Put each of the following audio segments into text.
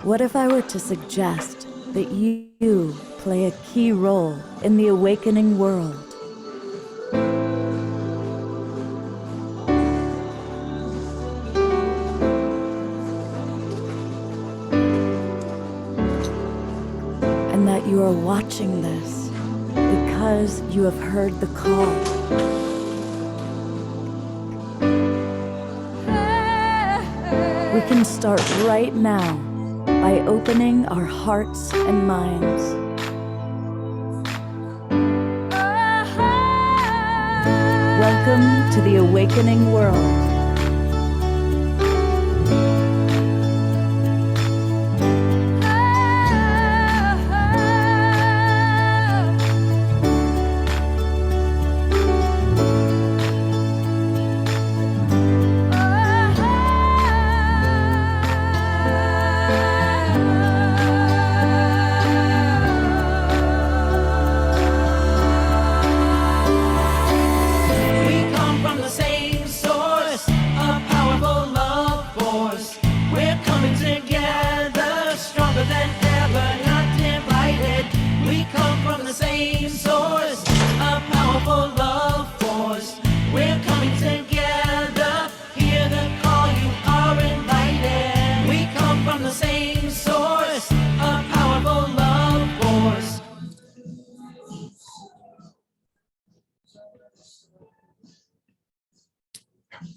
What if I were to suggest that you play a key role in the awakening world? And that you are watching this because you have heard the call. We can start right now by opening our hearts and minds. Welcome to the awakening world.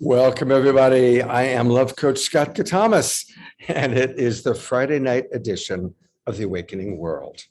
Welcome, everybody. I am Love Coach Scott Katamas, and it is the Friday night edition of The Awakening World.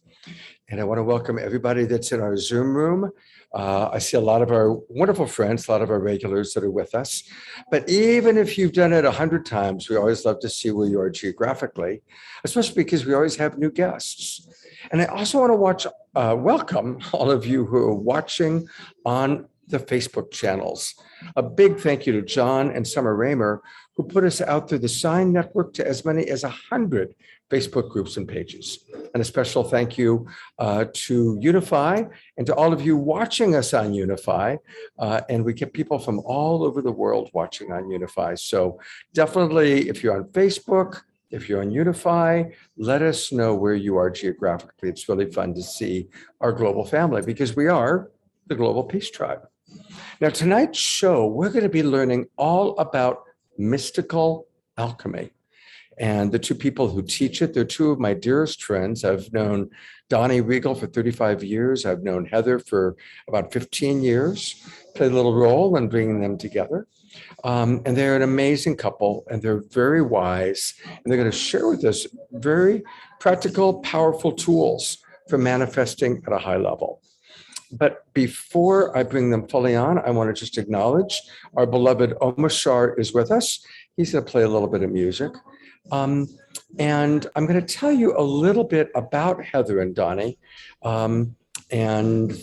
And I want to welcome everybody that's in our Zoom room. I see a lot of our wonderful friends, a lot of our regulars that are with us. But even if you've done it 100 times, we always love to see where you are geographically, especially because we always have new guests. And I also want to welcome all of you who are watching on the Facebook channels. A big thank you to John and Summer Raymer, who put us out through the Sign Network to as many as 100 Facebook groups and pages. And a special thank you to Unify and to all of you watching us on Unify. And we get people from all over the world watching on Unify. So definitely, if you're on Facebook, if you're on Unify, let us know where you are geographically. It's really fun to see our global family because we are the Global Peace Tribe. Now, tonight's show, we're going to be learning all about mystical alchemy. And the two people who teach it, they're two of my dearest friends. I've known Donny Regal for 35 years. I've known Heather for about 15 years, played a little role in bringing them together. And they're an amazing couple, and they're very wise. And they're going to share with us very practical, powerful tools for manifesting at a high level. But before I bring them fully on, I want to just acknowledge our beloved Omashar is with us. He's going to play a little bit of music. And I'm going to tell you a little bit about Heather and Donny. And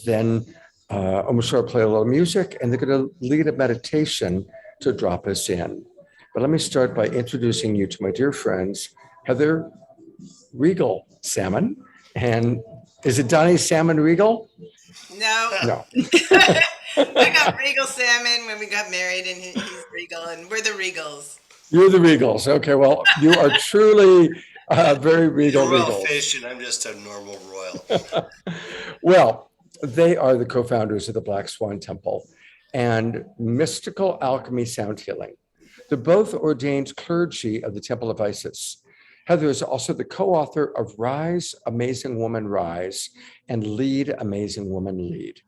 then Omashar will play a little music, and they're going to lead a meditation to drop us in. But let me start by introducing you to my dear friends, Heather Regal Salmon. And is it Donny Salmon Regal? No. I got Regal Salmon when we got married, and he's Regal, and we're the Regals. You're the Regals. Okay, well, you are truly very Regal. You're royal fish, and I'm just a normal royal. Well, they are the co-founders of the Black Swan Temple and Mystical Alchemy Sound Healing. They're both ordained clergy of the Temple of Isis. Heather is also the co-author of Rise, Amazing Woman Rise, and Lead, Amazing Woman Lead.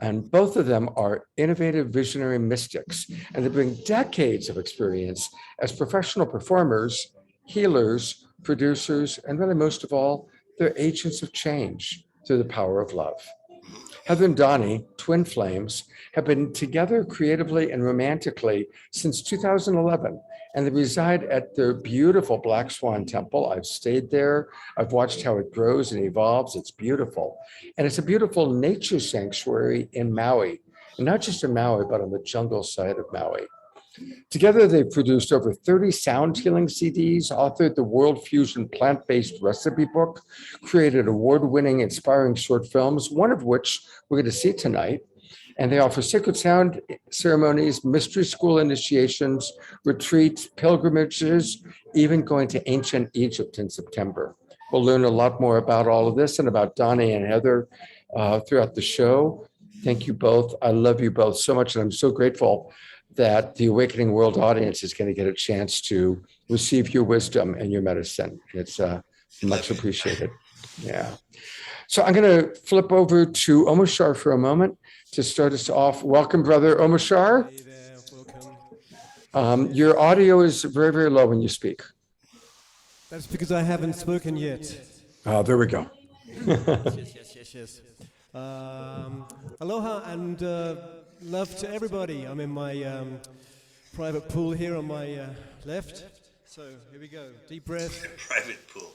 And both of them are innovative visionary mystics, and they bring decades of experience as professional performers, healers, producers, and really most of all, they're agents of change through the power of love. Heather and Donny, twin flames, have been together creatively and romantically since 2011, and they reside at their beautiful Black Swan Temple. I've stayed there. I've watched how it grows and evolves. It's beautiful. And it's a beautiful nature sanctuary in Maui, and not just in Maui, but on the jungle side of Maui. Together, they've produced over 30 sound healing CDs, authored the World Fusion plant-based recipe book, created award-winning, inspiring short films, one of which we're going to see tonight. And they offer sacred sound ceremonies, mystery school initiations, retreats, pilgrimages, even going to ancient Egypt in September. We'll learn a lot more about all of this and about Donny and Heather throughout the show. Thank you both. I love you both so much, and I'm so grateful that the Awakening World audience is going to get a chance to receive your wisdom and your medicine. It's much appreciated. Yeah. So I'm going to flip over to Omashar for a moment to start us off. Welcome, brother Omashar. Hey there, welcome. Your audio is very, very low when you speak. That's because I haven't spoken yet. There we go. Yes. Aloha and love to everybody. I'm in my private pool here on my left. So here we go. Deep breath. Private pool.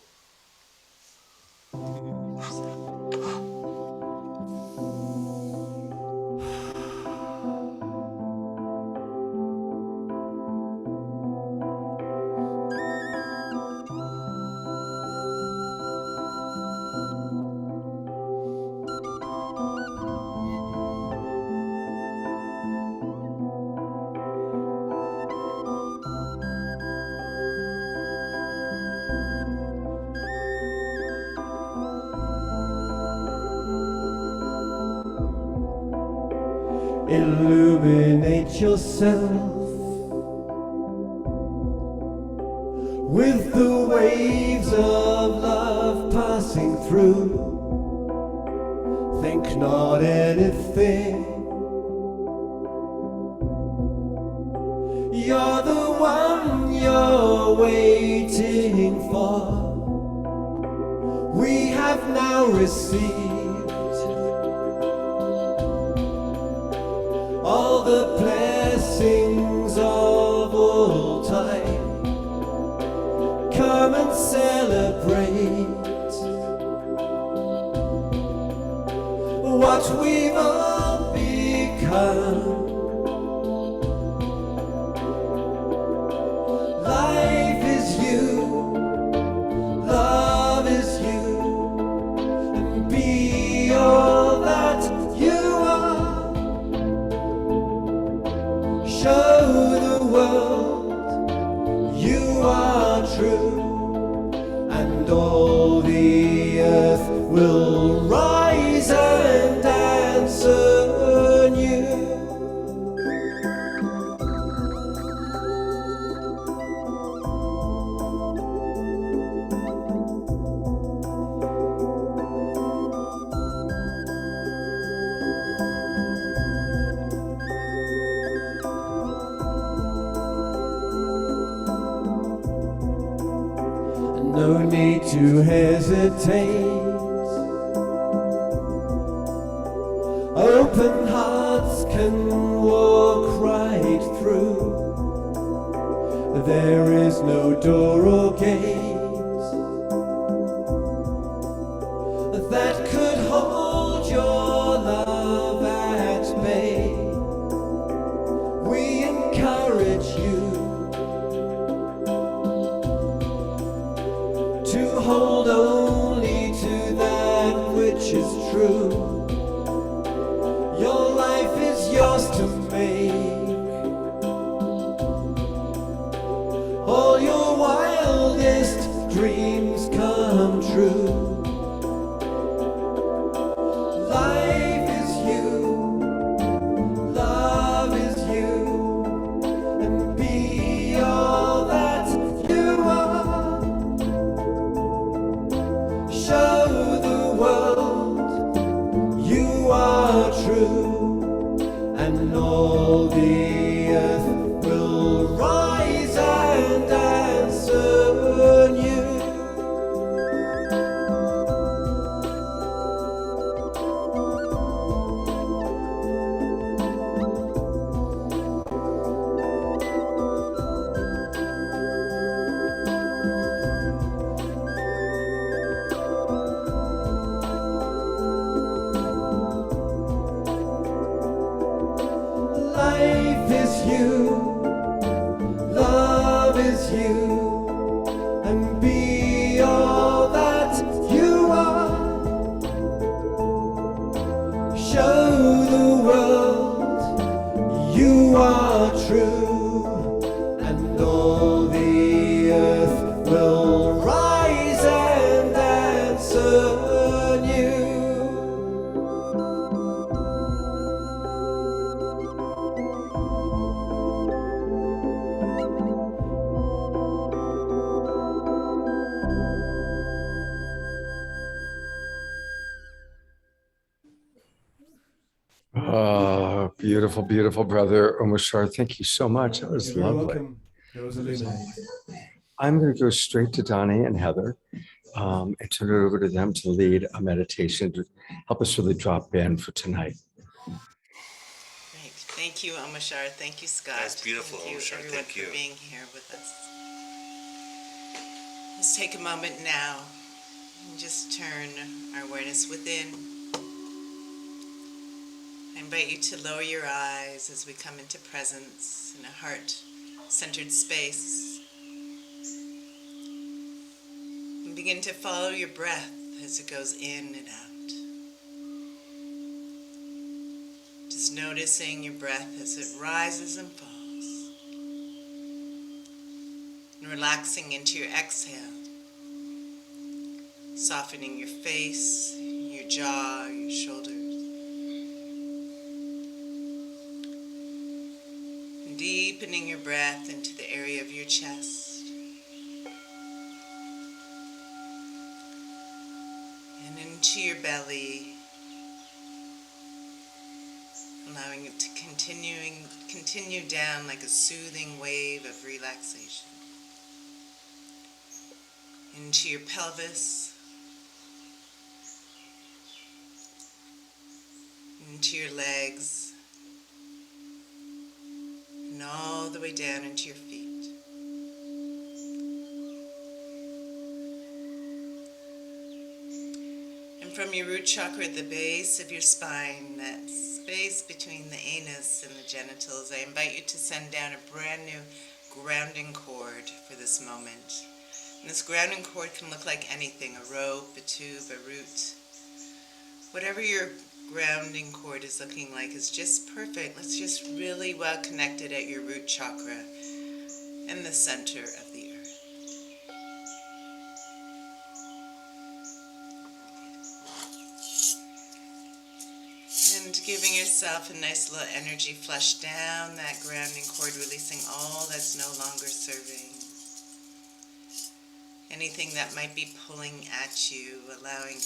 Illuminate yourself with the waves of love passing through. Think not anything. You're the one you're waiting for. We have now received all the blessings of all time. Come and celebrate what we've all become. Life is you, love is you, and be all that you are. Show the world you are true, and all the earth will rise and answer you. No need to hesitate. Open hearts can walk right through. There is no door or gate that could hold your love at bay. We encourage you to hold only to that which is true. Your life is yours to make. All your wildest dreams come true. Life is you, love is you, and be all that you are. Show the world you are true, and all the earth will rise and answer you. beautiful, beautiful brother Omashar. Thank you so much. That was You're very lovely. welcome. That was illuminating. I'm going to go straight to Donny and Heather and turn it over to them to lead a meditation to help us really drop in for tonight. Great. Thank you, Omashar. Thank you, Scott. That's beautiful, Thank you, Omashar. everyone, Thank you. for being here with us. Let's take a moment now and just turn our awareness within. I invite you to lower your eyes as we come into presence in a heart-centered space. And begin to follow your breath as it goes in and out. Just noticing your breath as it rises and falls. And relaxing into your exhale. Softening your face, your jaw, your shoulders. And deepening your breath into the area of your chest. And into your belly. Allowing it to continue down like a soothing wave of relaxation. Into your pelvis. Into your legs. And all the way down into your feet. And from your root chakra at the base of your spine, that space between the anus and the genitals, I invite you to send down a brand new grounding cord for this moment. And this grounding cord can look like anything, a rope, a tube, a root. Whatever your grounding cord is looking like is just perfect. Let's just really well connected at your root chakra and the center of the earth. And giving yourself a nice little energy flush down that grounding cord, releasing all that's no longer serving. Anything that might be pulling at you, allowing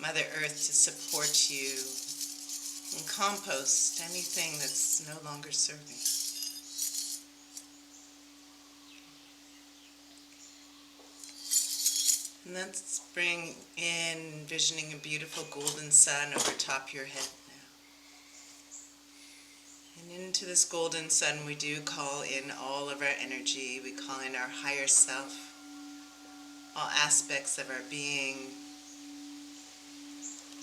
Mother Earth to support you and compost anything that's no longer serving. And let's bring in, envisioning a beautiful golden sun over top your head now. And into this golden sun we do call in all of our energy. We call in our higher self, all aspects of our being,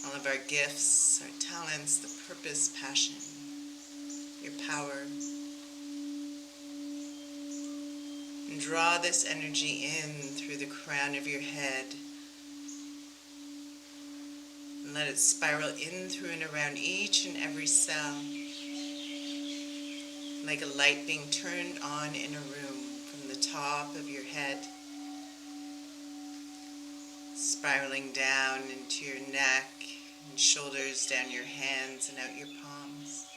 all of our gifts, our talents, the purpose, passion, your power. And draw this energy in through the crown of your head. And let it spiral in through and around each and every cell. Like a light being turned on in a room from the top of your head. Spiraling down into your neck and shoulders, down your hands and out your palms.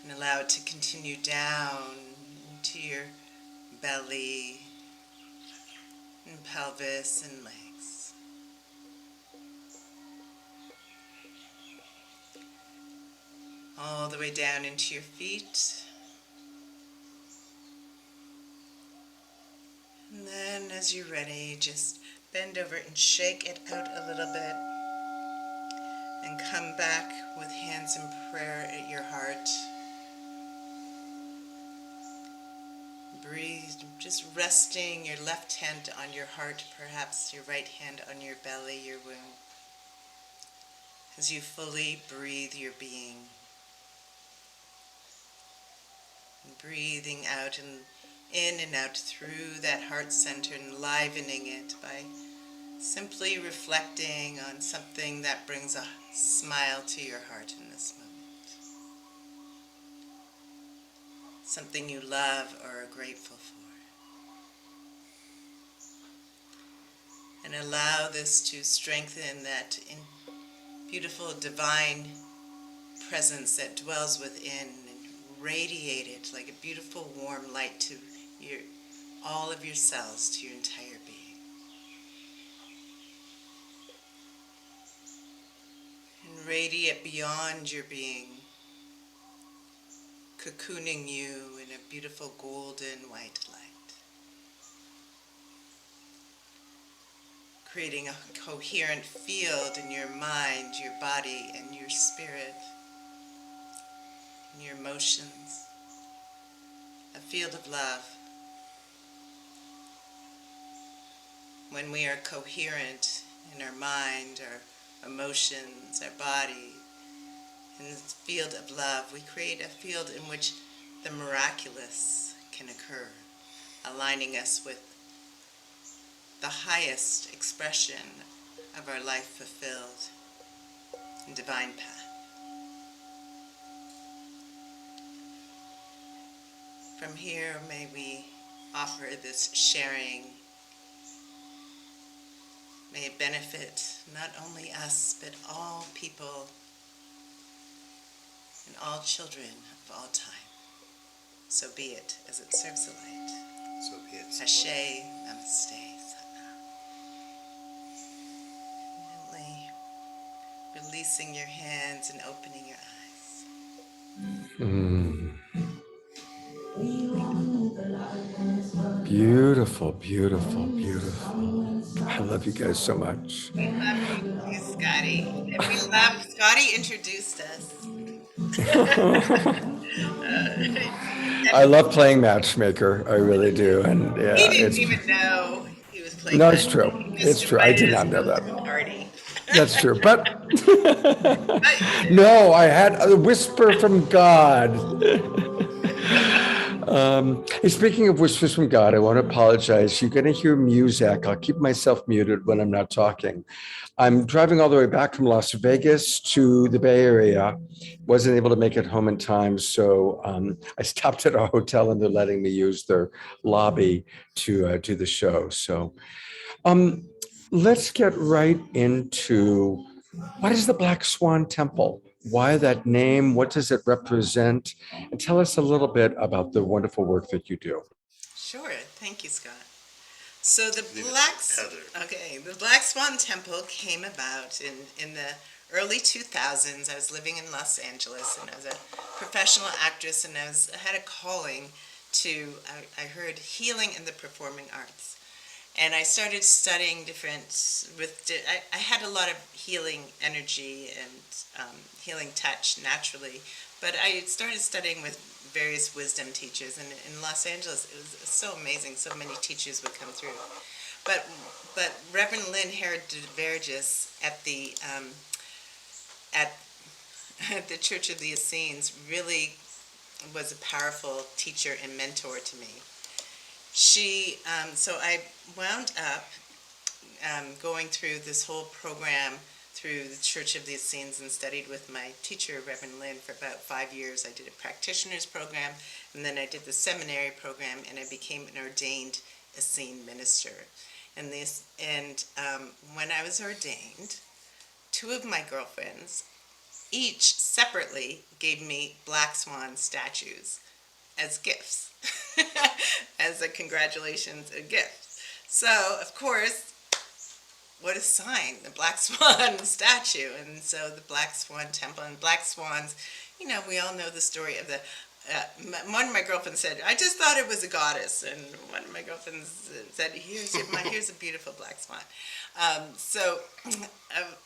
And allow it to continue down into your belly and pelvis and legs. All the way down into your feet. And then as you're ready, just bend over and shake it out a little bit. And come back with hands in prayer at your heart. Breathe, just resting your left hand on your heart, perhaps your right hand on your belly, your womb. As you fully breathe your being. And breathing out and in and out through that heart center, enlivening it by simply reflecting on something that brings a smile to your heart in this moment. Something you love or are grateful for. And allow this to strengthen that beautiful divine presence that dwells within and radiate it like a beautiful warm light to all of your cells, to your entire being. And radiate beyond your being, cocooning you in a beautiful golden white light, creating a coherent field in your mind, your body, and your spirit, and your emotions, a field of love. When we are coherent in our mind, our emotions, our body, in this field of love, we create a field in which the miraculous can occur, aligning us with the highest expression of our life fulfilled in divine path. From here, may we offer this sharing. May it benefit not only us, but all people and all children of all time. So be it, as it serves the light. So be it. Ashe, namaste, satnam. Gently releasing your hands and opening your eyes. Beautiful, beautiful, beautiful. I love you guys so much. We love you, Scotty. And we love, Scotty introduced us. I love playing matchmaker. I really do. And yeah, He didn't even know he was playing no, that. it's true. He It's just true. I invited did us not know both that. to a party. That's true. But But you did. no, I had a whisper from God. Speaking of whispers from God, I want to apologize. You're going to hear music. I'll keep myself muted when I'm not talking. I'm driving all the way back from Las Vegas to the Bay Area. Wasn't able to make it home in time, so I stopped at our hotel and they're letting me use their lobby to do the show. So let's get right into what is the Black Swan Temple? Why that name? What does it represent? And tell us a little bit about the wonderful work that you do. Sure. Thank you, Scott. So the Heather. the Black Swan Temple came about in the early 2000s. I was living in Los Angeles, and I was a professional actress, and I had a calling to, I heard healing in the performing arts. And I started studying I had a lot of healing energy and healing touch naturally, but I started studying with various wisdom teachers, and in Los Angeles it was so amazing. So many teachers would come through, but Reverend Lynn Herod de Vergis at the Church of the Essenes really was a powerful teacher and mentor to me. So I wound up going through this whole program through the Church of the Essenes and studied with my teacher, Reverend Lynn, for about 5 years. I did a practitioner's program, and then I did the seminary program, and I became an ordained Essene minister. And when I was ordained, 2 of my girlfriends each separately gave me Black Swan statues as gifts, as a congratulations, a gift. So, of course, what a sign, the Black Swan statue. And so the Black Swan Temple and Black Swans, we all know the story of the, one of my girlfriends said, I just thought it was a goddess. And one of my girlfriends said, here's a beautiful Black Swan. So,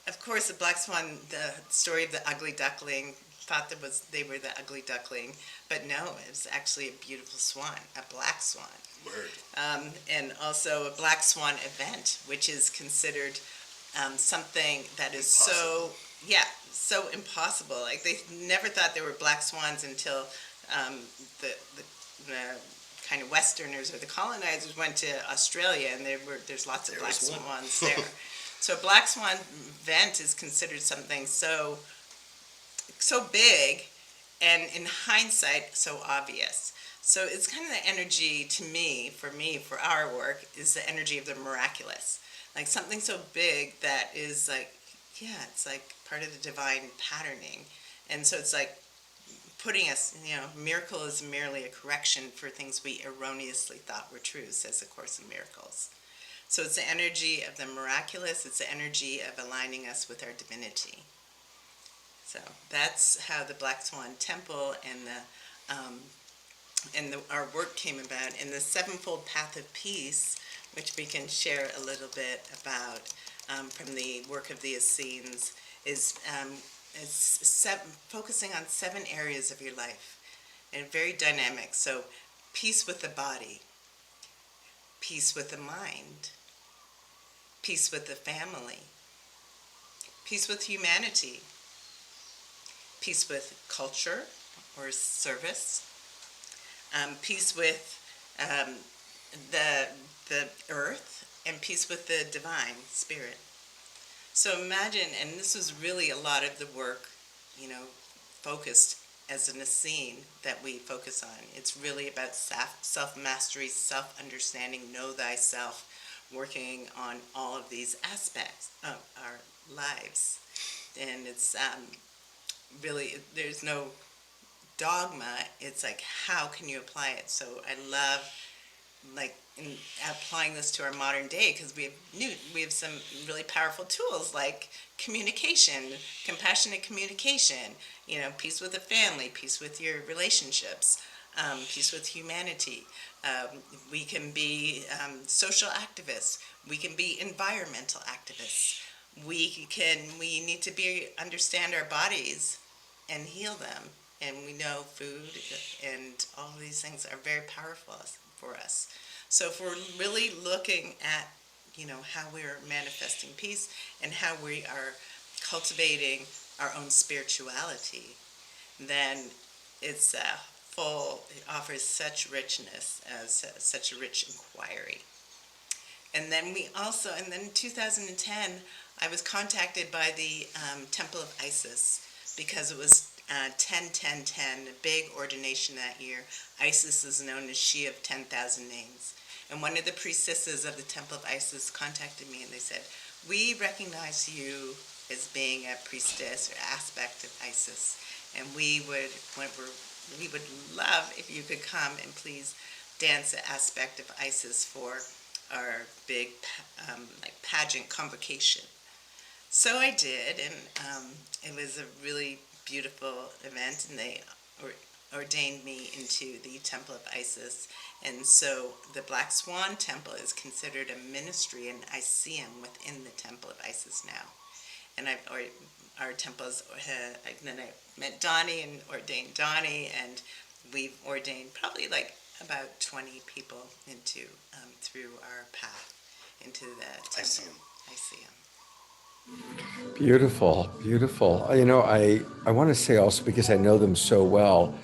of course, the Black Swan, the story of the ugly duckling, thought they were the ugly duckling, but no, it was actually a beautiful swan, a black swan. Word. And also a Black Swan event, which is considered something that is so impossible. Like they never thought there were black swans until the kind of Westerners or the colonizers went to Australia, and there's lots of black swans there. So a Black Swan event is considered something so big, and in hindsight, so obvious. So it's kind of the energy to me, for our work, is the energy of the miraculous. Like something so big that is like, it's like part of the divine patterning. And so it's like putting us, miracle is merely a correction for things we erroneously thought were true, says the Course in Miracles. So it's the energy of the miraculous, it's the energy of aligning us with our divinity. So that's how the Black Swan Temple and our work came about. And the Sevenfold Path of Peace, which we can share a little bit about from the work of the Essenes, is focusing on 7 areas of your life, and very dynamic. So peace with the body, peace with the mind, peace with the family, peace with humanity, peace with culture or service, peace with the earth, and peace with the divine spirit. So imagine, and this was really a lot of the work, focused as an Essene that we focus on. It's really about self-mastery, self-understanding, know thyself, working on all of these aspects of our lives. And it's really, there's no dogma. It's like, how can you apply it? So I love applying this to our modern day, because we have some really powerful tools like communication, compassionate communication, peace with the family, peace with your relationships, peace with humanity. We can be social activists. We can be environmental activists. We need to understand our bodies and heal them. And we know food and all of these things are very powerful for us. So if we're really looking at, how we're manifesting peace and how we are cultivating our own spirituality, then it offers such richness as such a rich inquiry. And then in 2010, I was contacted by the Temple of Isis, because it was 10-10-10, a big ordination that year. Isis is known as she of 10,000 names. And one of the priestesses of the Temple of Isis contacted me, and they said, we recognize you as being a priestess or aspect of Isis, and we would love if you could come and please dance an aspect of Isis for our big pageant convocation. So I did, and it was a really beautiful event, and they ordained me into the Temple of Isis. And so the Black Swan Temple is considered a ministry, an Iseum within the Temple of Isis now. And our temples, then I met Donny and ordained Donny, and we've ordained probably about 20 people through our path into the temple. Iseum. Beautiful, beautiful. I want to say also, because I know them so well,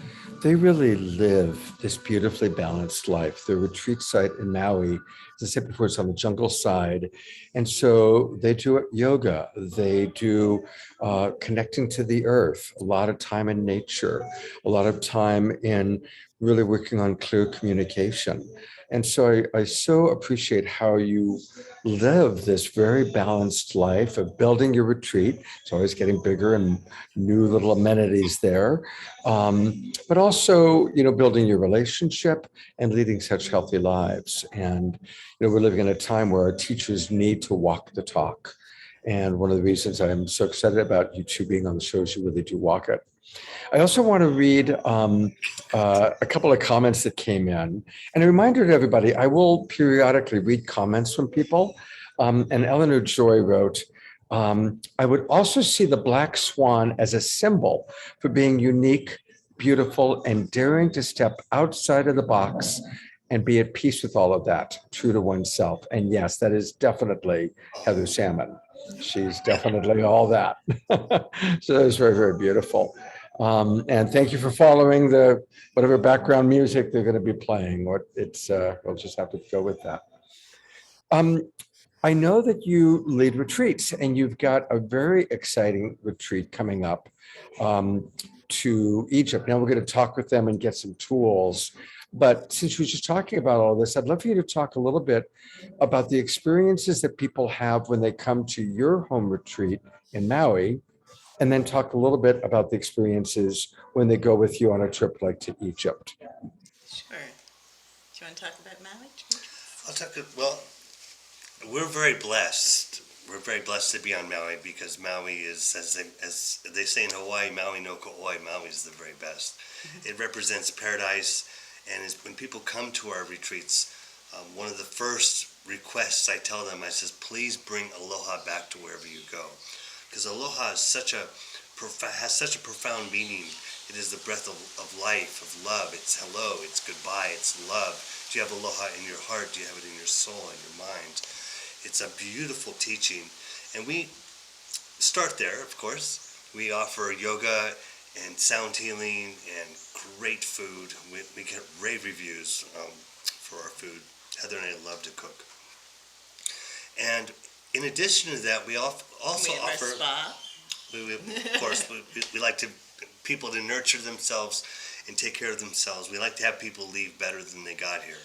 they really live this beautifully balanced life. The retreat site in Maui, as I said before, it's on the jungle side. And so they do yoga, they do connecting to the earth, a lot of time in nature, a lot of time in really working on clear communication. And so I so appreciate how you live this very balanced life of building your retreat. It's always getting bigger and new little amenities there. But also, building your relationship and leading such healthy lives. And, we're living in a time where our teachers need to walk the talk. And one of the reasons I'm so excited about you two being on the show is you really do walk it. I also want to read a couple of comments that came in. And a reminder to everybody, I will periodically read comments from people. And Eleanor Joy wrote, I would also see the black swan as a symbol for being unique, beautiful, and daring to step outside of the box and be at peace with all of that, true to oneself. And yes, that is definitely Heather Salmon. She's definitely all that. So that was very, very beautiful. And thank you for following whatever background music they're going to be playing. We'll just have to go with that. I know that you lead retreats, and you've got a very exciting retreat coming up to Egypt. Now we're going to talk with them and get some tools. But since we're just talking about all this, I'd love for you to talk a little bit about the experiences that people have when they come to your home retreat in Maui, and then talk a little bit about the experiences when they go with you on a trip like to Egypt. Sure. Do you want to talk about Maui? Well, we're very blessed, we're very blessed to be on Maui because Maui is, as they say in Hawaii, Maui no ko'oi, Maui is the very best. It represents paradise, and when people come to our retreats, one of the first requests I tell them, I says, please bring aloha back to wherever you go, because aloha is has such a profound meaning. It is the breath of life, of love. It's hello, it's goodbye, it's love. Do you have aloha in your heart? Do you have it in your soul and your mind? It's a beautiful teaching. And we start there, of course. We offer yoga and sound healing and great food. We get rave reviews for our food. Heather and I love to cook. And in addition to that, we also offer... spa. Of course, we like people to nurture themselves and take care of themselves. We like to have people leave better than they got here.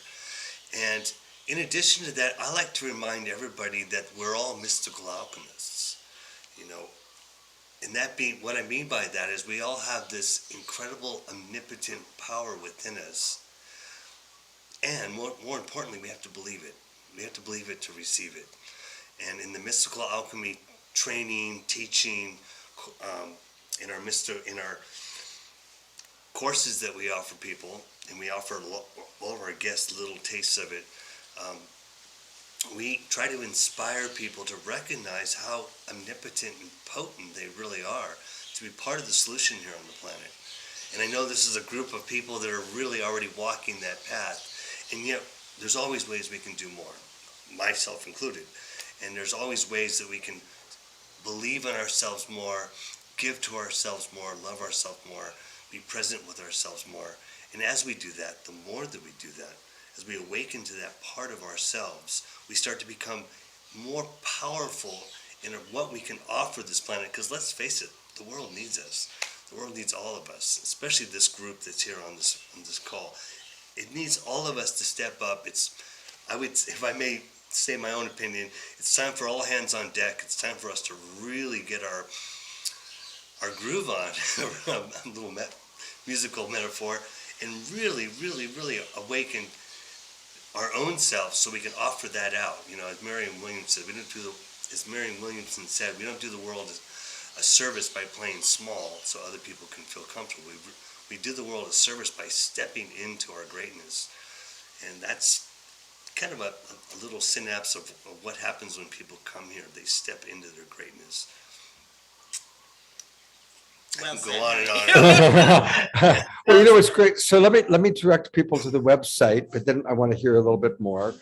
And in addition to that, I like to remind everybody that we're all mystical alchemists, and what I mean by that is we all have this incredible omnipotent power within us. And more importantly, we have to believe it. We have to believe it to receive it. And in the mystical alchemy training, teaching, in our courses that we offer people, and we offer all of our guests little tastes of it, we try to inspire people to recognize how omnipotent and potent they really are, to be part of the solution here on the planet. And I know this is a group of people that are really already walking that path, and yet there's always ways we can do more, myself included. And there's always ways that we can believe in ourselves more, give to ourselves more, love ourselves more, be present with ourselves more. And as we do that, the more that we do that, as we awaken to that part of ourselves, we start to become more powerful in what we can offer this planet. Because let's face it, the world needs us. The world needs all of us, especially this group that's here on this call. It needs all of us to step up. If I may say my own opinion, it's time for all hands on deck. It's time for us to really get our groove on, a little musical metaphor, and really, really, really awaken our own selves so we can offer that out. As Marianne Williamson said, we don't do the world a service by playing small so other people can feel comfortable. We do the world a service by stepping into our greatness. And that's kind of a little synapse of what happens when people come here. They step into their greatness. I can go on and on. Well, it's great. So let me direct people to the website, but then I want to hear a little bit more.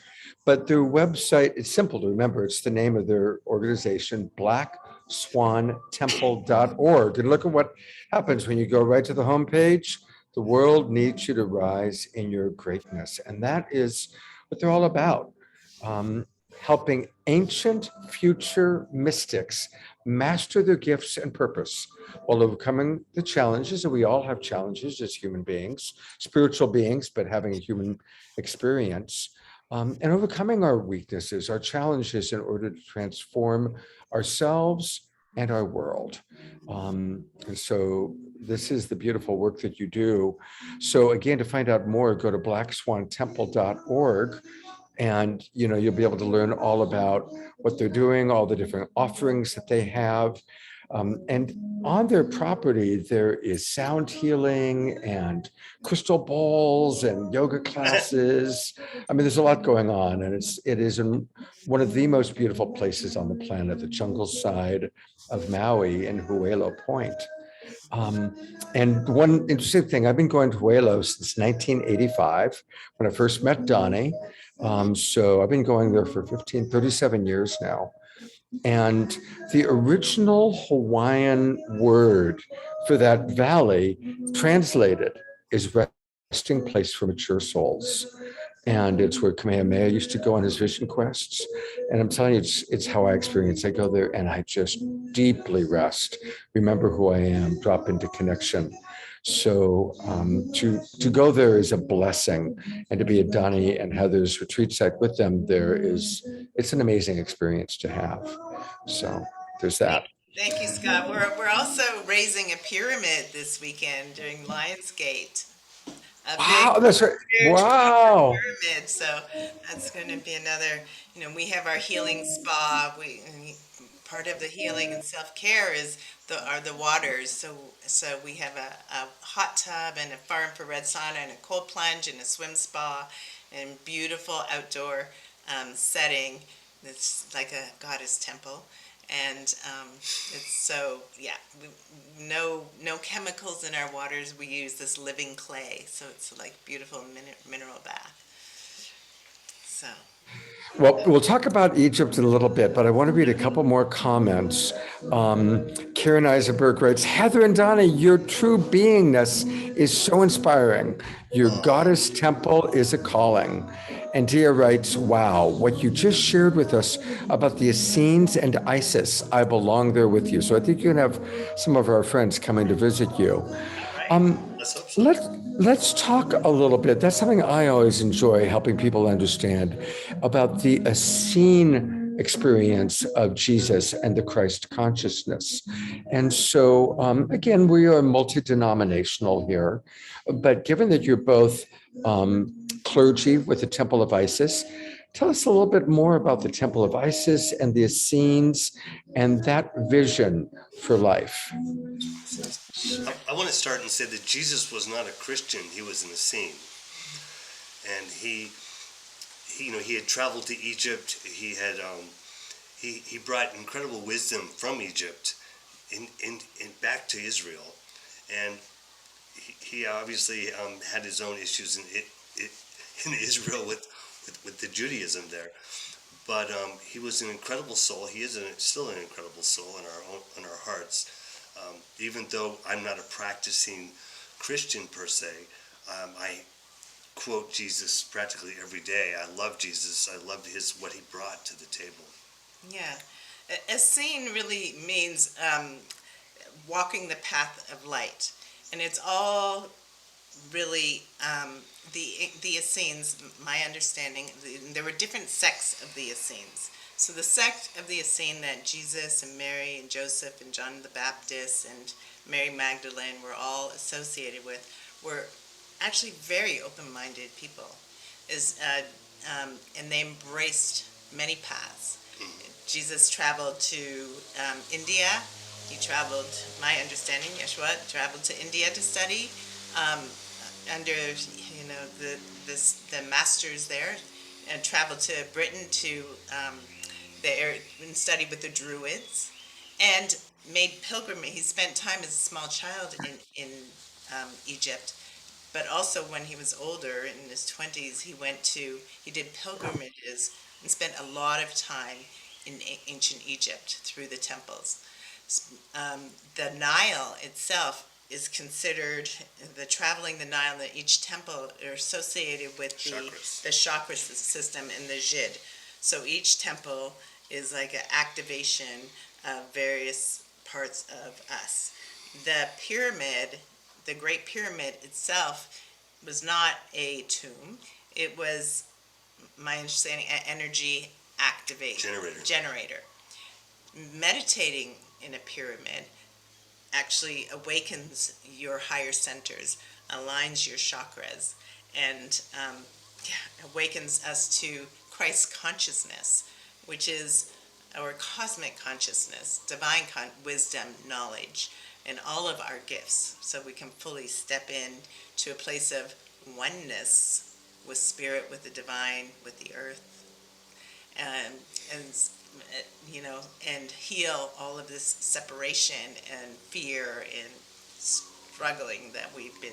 But their website, it's simple to remember. It's the name of their organization, blackswantemple.org. And look at what happens when you go right to the homepage. The world needs you to rise in your greatness. And that is what they're all about. Helping ancient future mystics master their gifts and purpose while overcoming the challenges, and we all have challenges as human beings, spiritual beings, but having a human experience, and overcoming our weaknesses, our challenges in order to transform ourselves and our world. And so this is the beautiful work that you do. So again, to find out more, go to blackswantemple.org. And you'll be able to learn all about what they're doing, all the different offerings that they have. And on their property, there is sound healing and crystal bowls and yoga classes. I mean, there's a lot going on, and it is in one of the most beautiful places on the planet, the jungle side of Maui in Huelo Point. And one interesting thing, I've been going to Huelo since 1985 when I first met Donny. So I've been going there for 37 years now. And the original Hawaiian word for that valley translated is resting place for mature souls. And it's where Kamehameha used to go on his vision quests. And I'm telling you, it's how I experience. I go there and I just deeply rest, remember who I am, drop into connection. So to go there is a blessing, and to be at Donny and Heather's retreat site with them it's an amazing experience to have. So there's that. Thank you, Scott. We're also raising a pyramid this weekend during Lionsgate. a Wow, big that's right. spiritual Wow. pyramid. So that's going to be another, we have our healing spa. Part of the healing and self-care are the waters. So we have a hot tub and a far infrared sauna and a cold plunge and a swim spa and beautiful outdoor setting. It's like a goddess temple. And it's so, yeah, no chemicals in our waters. We use this living clay, so it's like beautiful mineral bath. So, Well, we'll talk about Egypt in a little bit, but I want to read a couple more comments. Karen Eisenberg writes, Heather and Donny, your true beingness is so inspiring. Your goddess temple is a calling. And Dia writes, wow, what you just shared with us about the Essenes and Isis, I belong there with you. So I think you can have some of our friends coming to visit you. Let's hope so. Let's talk a little bit. That's something I always enjoy helping people understand about the Essene experience of Jesus and the Christ consciousness. And so, again, we are multi-denominational here, but given that you're both clergy with the Temple of Isis, tell us a little bit more about the Temple of Isis and the Essenes and that vision for life. I want to start and say that Jesus was not a Christian; he was an Essene, and he had traveled to Egypt. He brought incredible wisdom from Egypt in back to Israel, and he obviously had his own issues in Israel with the Judaism there. But he was an incredible soul. He is still an incredible soul in our hearts. Even though I'm not a practicing Christian per se, I quote Jesus practically every day. I love Jesus. I love what he brought to the table. yeah. Essene really means walking the path of light. And it's all really the Essenes, my understanding, there were different sects of the Essenes. So the sect of the Essene that Jesus and Mary and Joseph and John the Baptist and Mary Magdalene were all associated with were actually very open-minded people, and they embraced many paths. Jesus traveled to India. He traveled, my understanding, Yeshua traveled to India to study under the masters there, and traveled to Britain to there and studied with the Druids, and made pilgrimage. He spent time as a small child in Egypt, but also when he was older in his 20s, he did pilgrimages and spent a lot of time in ancient Egypt through the temples. The Nile itself is considered traveling the Nile. That each temple are associated with the chakra system and the Jid. So each temple is like an activation of various parts of us. The pyramid, the Great Pyramid itself, was not a tomb. It was, my understanding, an energy generator. Meditating in a pyramid actually awakens your higher centers, aligns your chakras, and awakens us to Christ consciousness, which is our cosmic consciousness, divine wisdom, knowledge, and all of our gifts, so we can fully step in to a place of oneness with spirit, with the divine, with the earth, and and heal all of this separation and fear and struggling that we've been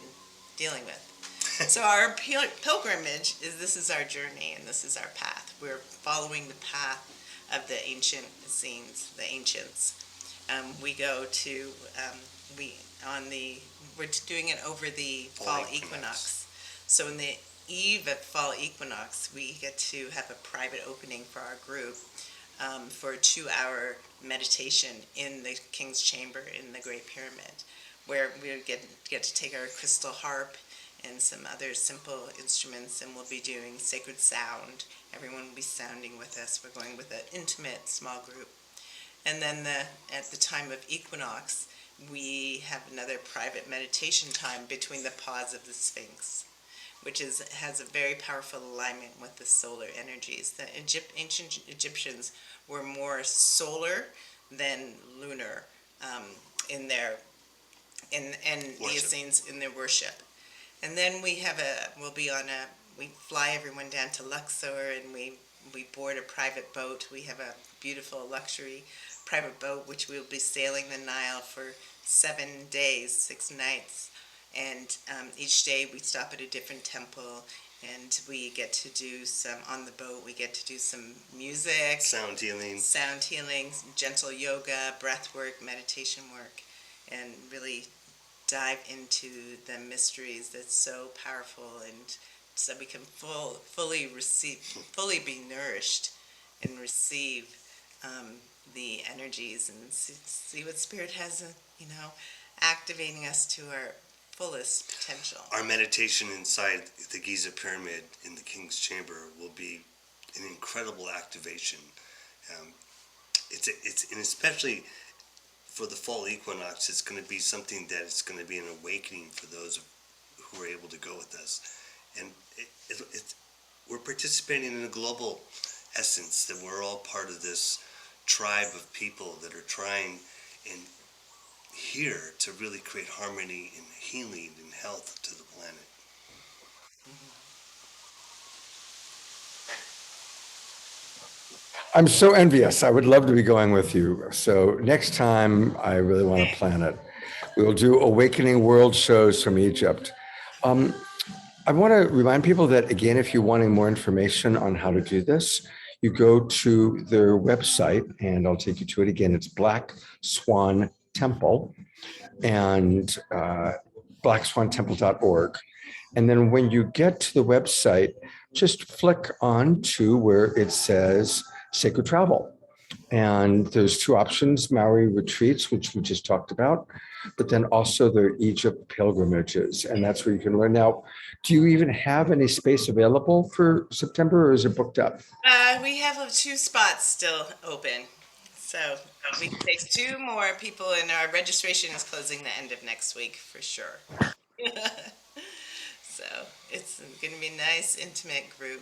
dealing with. So our pilgrimage this is our journey, and this is our path. We're following the path of the ancient scenes, the ancients. We go to we're doing it over the fall equinox. So in the eve of fall equinox, we get to have a private opening for our group for a 2-hour meditation in the King's Chamber in the Great Pyramid, where we get to take our crystal harp and some other simple instruments, and we'll be doing sacred sound. Everyone will be sounding with us. We're going with an intimate small group. And then at the time of equinox, we have another private meditation time between the paws of the Sphinx. which has a very powerful alignment with the solar energies. The ancient Egyptians were more solar than lunar in their the Essenes in their worship. And then we fly everyone down to Luxor, and we board a private boat. We have a beautiful luxury private boat, which we'll be sailing the Nile for 7 days, 6 nights. And each day we stop at a different temple, and we get to do on the boat, we get to do some music. Sound healing, gentle yoga, breath work, meditation work, and really dive into the mysteries that's so powerful, and so we can fully be nourished and receive the energies and see what Spirit has, activating us to our fullest potential. Our meditation inside the Giza Pyramid in the King's Chamber will be an incredible activation. And especially for the fall equinox, it's going to be something that it's going to be an awakening for those who are able to go with us. And we're participating in a global essence, that we're all part of this tribe of people that are trying and here to really create harmony and healing and health to the planet. I'm so envious. I would love to be going with you. So next time, I really want to plan it. We will do Awakening World shows from Egypt. I want to remind people that, again, if you're wanting more information on how to do this, you go to their website, and I'll take you to it again. It's Black Swan Temple, and blackswantemple.org. And then when you get to the website, just flick on to where it says Sacred Travel. And there's 2 options: Maui Retreats, which we just talked about, but then also their Egypt pilgrimages. And that's where you can learn. Now, do you even have any space available for September, or is it booked up? We have 2 spots still open. So we can take 2 more people, and our registration is closing the end of next week for sure. So it's going to be a nice, intimate group.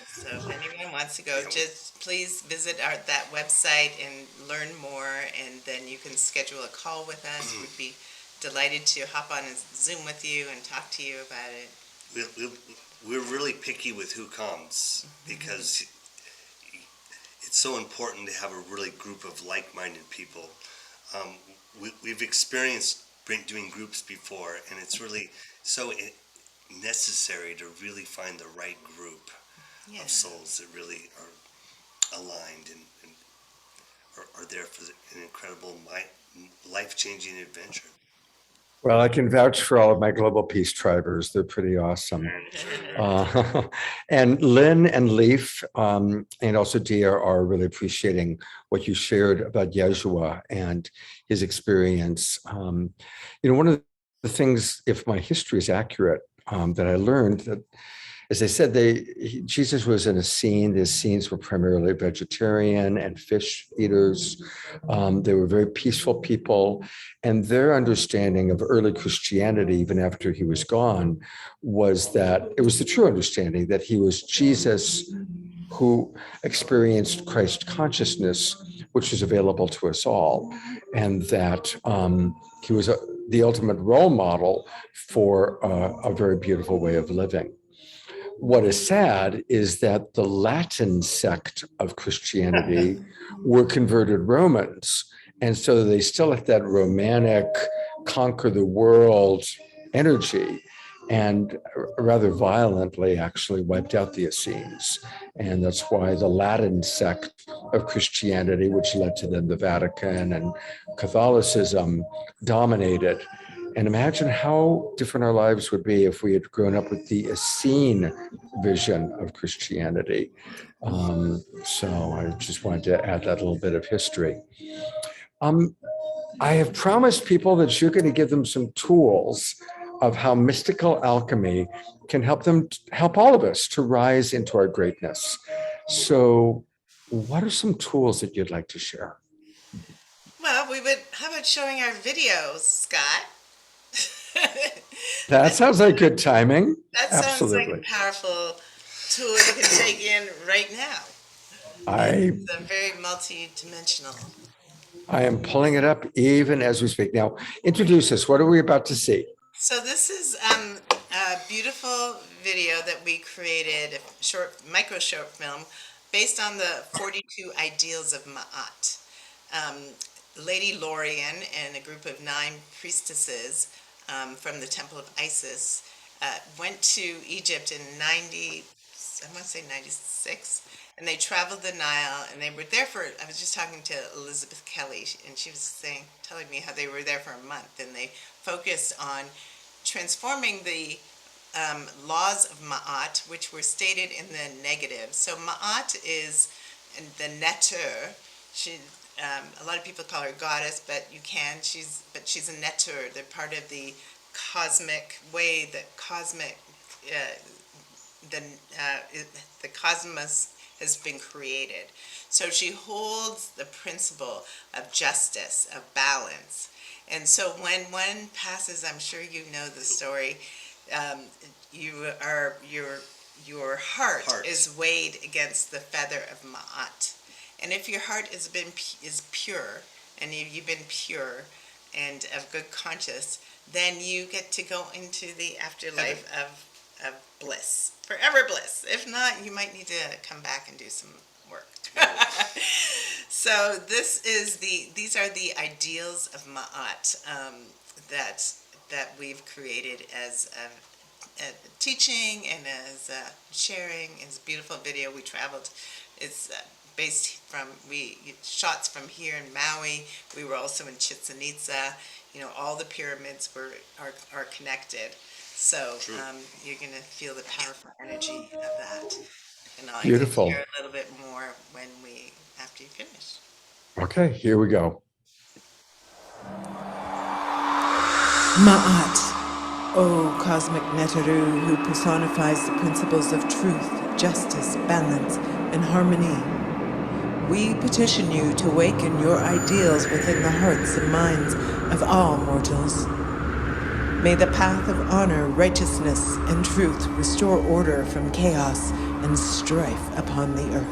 So if anyone wants to go, just please visit that website and learn more, and then you can schedule a call with us. We'd be delighted to hop on a Zoom with you and talk to you about it. We're really picky with who comes, because it's so important to have a really group of like-minded people. We've experienced doing groups before, and it's really so necessary to really find the right group of souls that really are aligned and are there for an incredible life-changing adventure. Well, I can vouch for all of my Global Peace Tribers. They're pretty awesome. And Lynn and Leaf and also Dia are really appreciating what you shared about Yeshua and his experience. One of the things, if my history is accurate, that I learned that, as I said, Jesus was an Essene. The Essenes were primarily vegetarian and fish eaters. They were very peaceful people. And their understanding of early Christianity, even after he was gone, was that it was the true understanding that he was Jesus who experienced Christ consciousness, which is available to us all, and that he was the ultimate role model for a very beautiful way of living. What is sad is that the Latin sect of Christianity were converted Romans. And so they still had that romantic, conquer the world energy, and rather violently actually wiped out the Essenes. And that's why the Latin sect of Christianity, which led to then the Vatican and Catholicism, dominated. And imagine how different our lives would be if we had grown up with the Essene vision of Christianity. So I just wanted to add that little bit of history. I have promised people that you're going to give them some tools of how mystical alchemy can help all of us to rise into our greatness. So what are some tools that you'd like to share? Well, how about showing our videos, Scott? That sounds like good timing. That sounds like Absolutely. a powerful tool you can take in right now. I It's very multi-dimensional. I am pulling it up even as we speak. Now, introduce us. What are we about to see? So this is a beautiful video that we created, a micro short film, based on the 42 ideals of Ma'at. Lady Lorien and a group of 9 priestesses from the Temple of Isis went to Egypt in I want to say 96, and they traveled the Nile, and they were there for, I was just talking to Elizabeth Kelly, and she was telling me how they were there for a month, and they focused on transforming the laws of Ma'at, which were stated in the negative. So Ma'at is the neter. She, a lot of people call her goddess, but she's a neter. They're part of the cosmic way that the cosmos has been created. So she holds the principle of justice, of balance. And so when one passes, I'm sure you know the story, your heart is weighed against the feather of Ma'at. And if your heart is pure, and you've been pure and of good conscience, then you get to go into the afterlife of bliss, forever bliss. If not, you might need to come back and do some work. So these are the ideals of Ma'at that we've created as a teaching and as sharing. It's a beautiful video. We traveled. It's based from shots from here in Maui. We were also in Chichen Itza. All the pyramids are connected. So you're going to feel the powerful energy of that. And I Beautiful. can share a little bit more after you finish. Okay, here we go. Ma'at, O cosmic Neteru who personifies the principles of truth, justice, balance, and harmony. We petition you to awaken your ideals within the hearts and minds of all mortals. May the path of honor, righteousness, and truth restore order from chaos and strife upon the earth.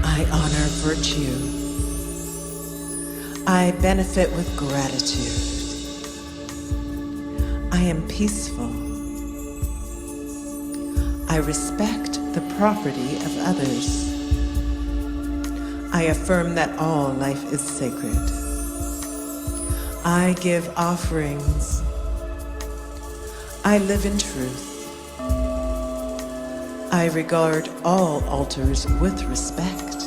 I honor virtue. I benefit with gratitude. I am peaceful. I respect the property of others. I affirm that all life is sacred. I give offerings. I live in truth. I regard all altars with respect.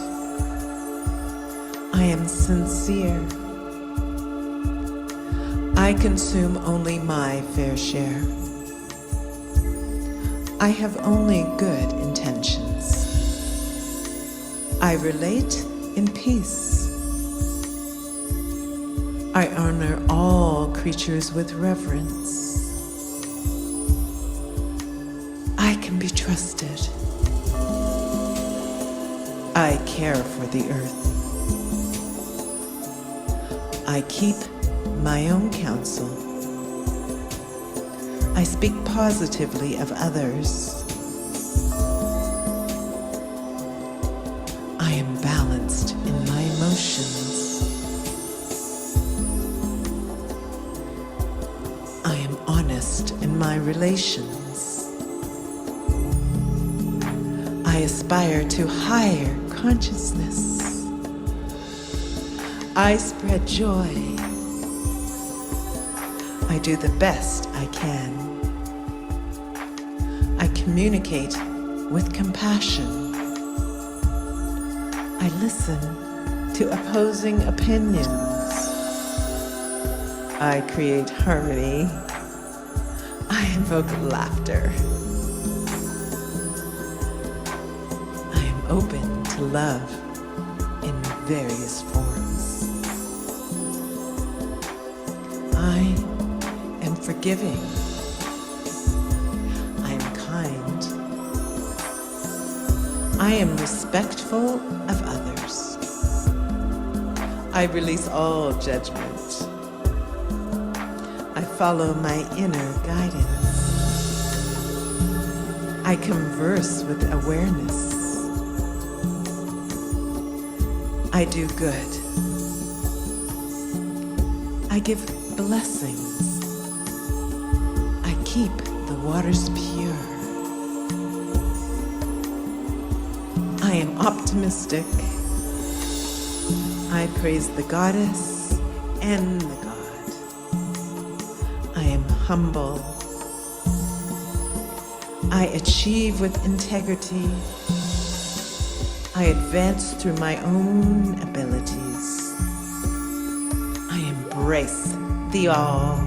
I am sincere. I consume only my fair share. I have only good intentions. I relate in peace. I honor all creatures with reverence. I can be trusted. I care for the earth. I keep my own counsel. I speak positively of others. I am balanced in my emotions. I am honest in my relations. I aspire to higher consciousness. I spread joy. I do the best I can. I communicate with compassion. I listen to opposing opinions. I create harmony. I invoke laughter. I am open to love in various forms. I am forgiving. I am kind. I am respectful of others. I release all judgment. I follow my inner guidance. I converse with awareness. I do good. I give blessings. I keep the waters pure. I am optimistic. I praise the goddess and the god. I am humble. I achieve with integrity. I advance through my own abilities. I embrace the all.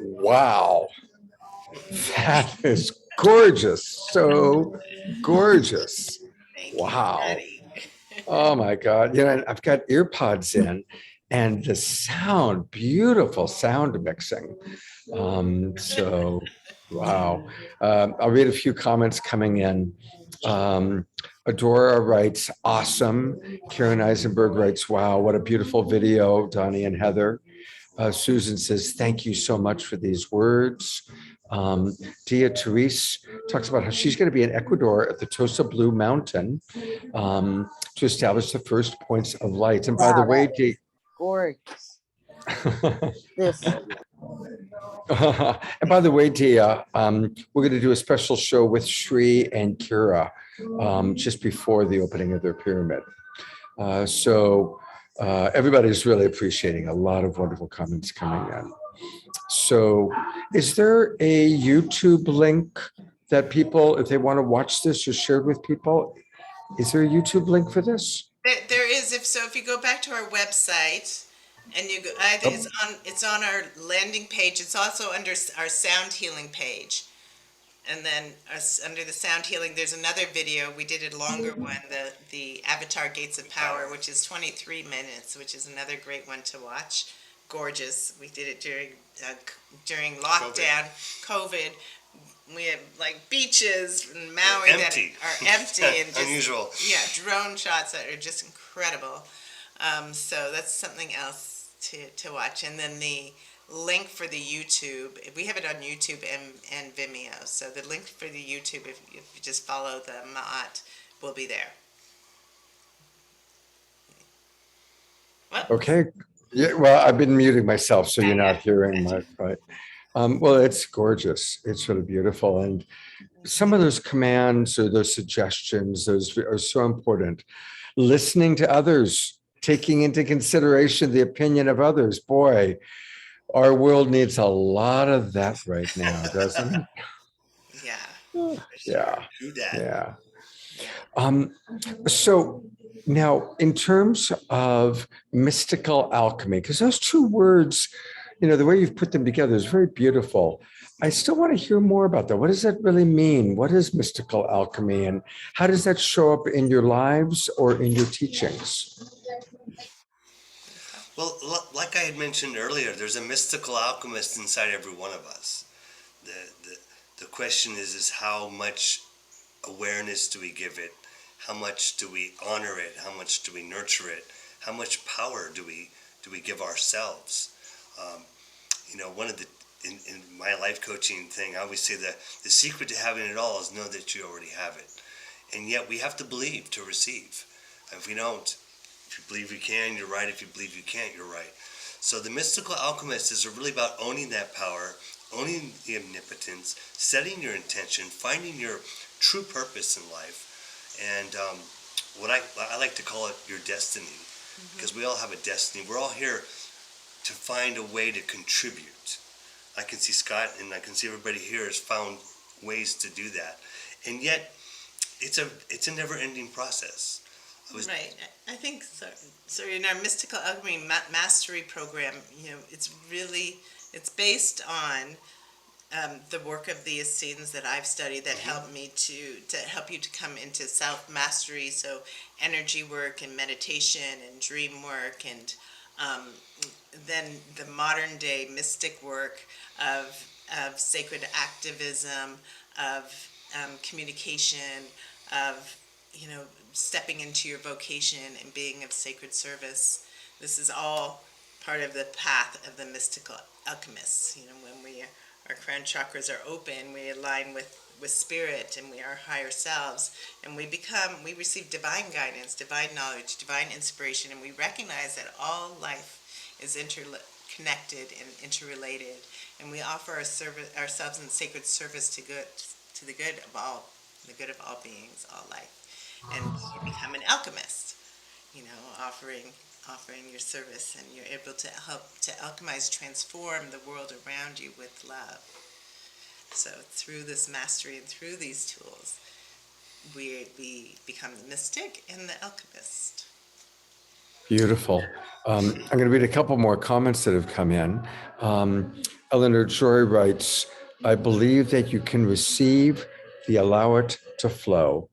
Wow. That is gorgeous. So gorgeous. Thank Wow. you, Daddy. Oh my God. You know, I've got ear pods in and the sound, beautiful sound mixing. So, wow. I'll read a few comments coming in. Adora writes, awesome. Karen Eisenberg writes, wow, what a beautiful video, Donny and Heather. Susan says, thank you so much for these words. Dia Therese talks about how she's going to be in Ecuador at the Tosa Blue Mountain to establish the first points of light. And by the way, Dia, gorgeous. This. and by the way, Dia, we're going to do a special show with Shri and Kira just before the opening of their pyramid. So everybody's really appreciating a lot of wonderful comments coming in. So is there a YouTube link that people, if they want to watch this or share with people, is there a YouTube link for this? There is, if you go back to our website and you go, I think it's on our landing page. It's also under our sound healing page. And then under the sound healing, there's another video. We did a longer one, the Avatar Gates of Power, which is 23 minutes, which is another great one to watch. Gorgeous. We did it during lockdown, COVID. We have like beaches in Maui that are empty and just, unusual. Yeah, drone shots that are just incredible. So that's something else to watch. And then the link for the YouTube, we have it on YouTube and Vimeo. So the link for the YouTube, if you just follow the Ma'at, will be there. What? Okay. Yeah, well, I've been muting myself, so you're not hearing my, right. Well, it's gorgeous. It's really beautiful. And some of those commands or those suggestions, those are so important. Listening to others, taking into consideration the opinion of others. Boy, our world needs a lot of that right now, doesn't it? Yeah. Yeah. Do that. Yeah. So now, in terms of mystical alchemy, because those two words, you know, the way you've put them together is very beautiful. I still want to hear more about that. What does that really mean? What is mystical alchemy, and how does that show up in your lives or in your teachings? Well, like I had mentioned earlier, there's a mystical alchemist inside every one of us. The question is how much awareness do we give it? How much do we honor it? How much do we nurture it? How much power do we give ourselves? You know, one of the in my life coaching thing, I always say that the secret to having it all is know that you already have it. And yet we have to believe to receive. If we don't, if you believe you can, you're right. If you believe you can't, you're right. So the mystical alchemists is really about owning that power, owning the omnipotence, setting your intention, finding your true purpose in life, and what I like to call it your destiny, because we all have a destiny. We're all here to find a way to contribute. I can see Scott and I can see everybody here has found ways to do that, and yet it's a never-ending process. Right. I think so. So in our mystical alchemy mastery program, it's based on the work of the Essenes that I've studied that helped me to help you to come into self-mastery, so energy work and meditation and dream work, and then the modern day mystic work of sacred activism, of communication, of stepping into your vocation and being of sacred service. This is all part of the path of the mystical alchemists. When our crown chakras are open, we align with spirit and we are higher selves, and we receive divine guidance, divine knowledge, divine inspiration, and we recognize that all life is interconnected and interrelated, and we offer ourselves in sacred service to the good of all beings, all life. And you become an alchemist, offering your service, and you're able to help to alchemize, transform the world around you with love. So through this mastery and through these tools, we become the mystic and the alchemist. Beautiful. I'm going to read a couple more comments that have come in. Eleanor Joy writes, I believe that you can receive the allow it to flow.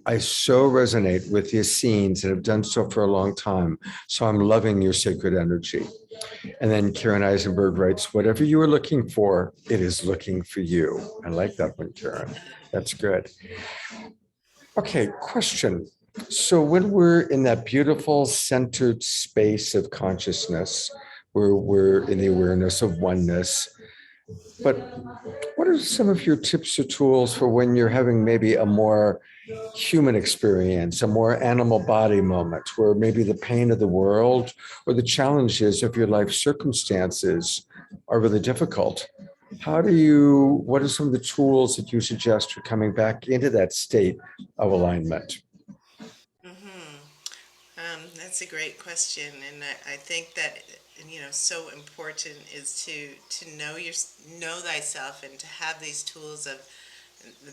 I so resonate with the Essenes and have done so for a long time. So I'm loving your sacred energy. And then Karen Eisenberg writes, whatever you are looking for, it is looking for you. I like that one, Karen. That's good. Okay, question. So when we're in that beautiful centered space of consciousness, where we're in the awareness of oneness, but what are some of your tips or tools for when you're having maybe a more human experience, a more animal body moment, where maybe the pain of the world or the challenges of your life circumstances are really difficult? What are some of the tools that you suggest for coming back into that state of alignment? That's a great question, and I think that so important is to know thyself, and to have these tools of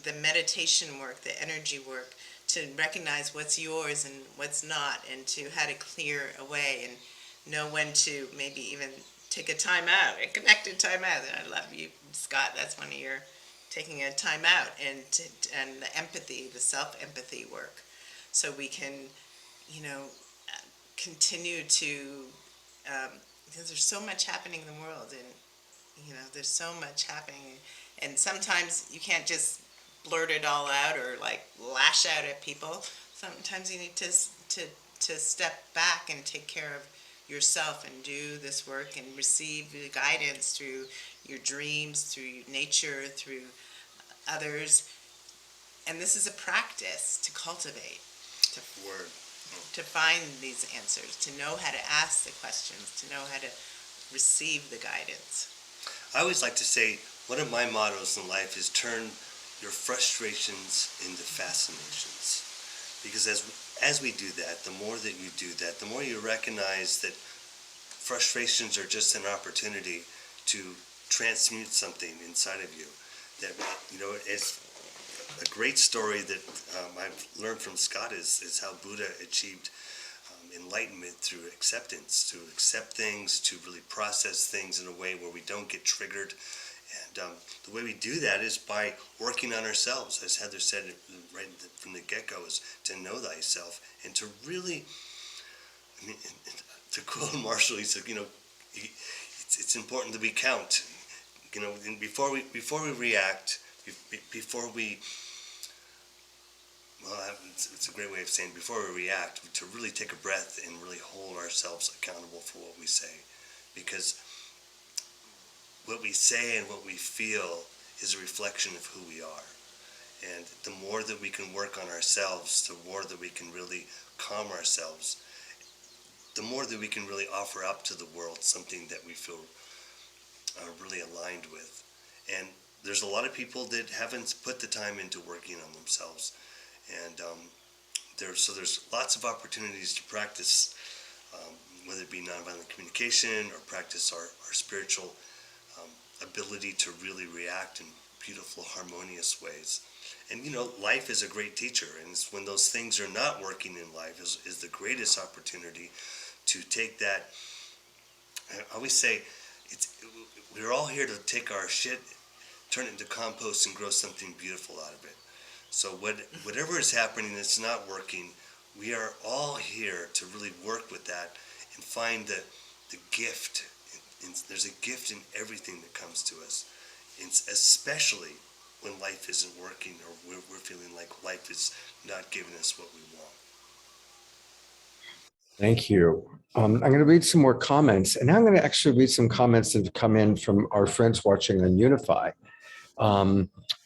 the meditation work, the energy work, to recognize what's yours and what's not, and to how to clear away and know when to maybe even take a time out, a connected time out. And I love you, Scott. That's one of your taking a time out, and the empathy, the self-empathy work, so we can continue to, because there's so much happening in the world, and there's so much happening, and sometimes you can't just blurt it all out or like lash out at people. Sometimes you need to step back and take care of yourself and do this work and receive the guidance through your dreams, through nature, through others. And this is a practice to cultivate, to find these answers, to know how to ask the questions, to know how to receive the guidance. I always like to say, one of my mottos in life is turn your frustrations into fascinations. Because as we do that, the more that you do that, the more you recognize that frustrations are just an opportunity to transmute something inside of you. That, it's a great story that I've learned from Scott is how Buddha achieved enlightenment through acceptance, to accept things, to really process things in a way where we don't get triggered. And the way we do that is by working on ourselves, as Heather said right from the get-go, is to know thyself, and to really, to quote Marshall, he said, it's important that we count, and before we react, before we, well, it's a great way of saying, before we react, to really take a breath and really hold ourselves accountable for what we say. Because what we say and what we feel is a reflection of who we are. And the more that we can work on ourselves, the more that we can really calm ourselves, the more that we can really offer up to the world something that we feel really aligned with. And there's a lot of people that haven't put the time into working on themselves. And there's lots of opportunities to practice, whether it be nonviolent communication or practice our spiritual ability to really react in beautiful, harmonious ways. And life is a great teacher, and it's when those things are not working in life is the greatest opportunity to take that. I always say, we're all here to take our shit, turn it into compost, and grow something beautiful out of it. So whatever is happening that's not working, we are all here to really work with that and find the gift. There's a gift in everything that comes to us, especially when life isn't working or we're feeling like life is not giving us what we want. Thank you. I'm going to read some more comments, and now I'm going to actually read some comments that have come in from our friends watching on Unify.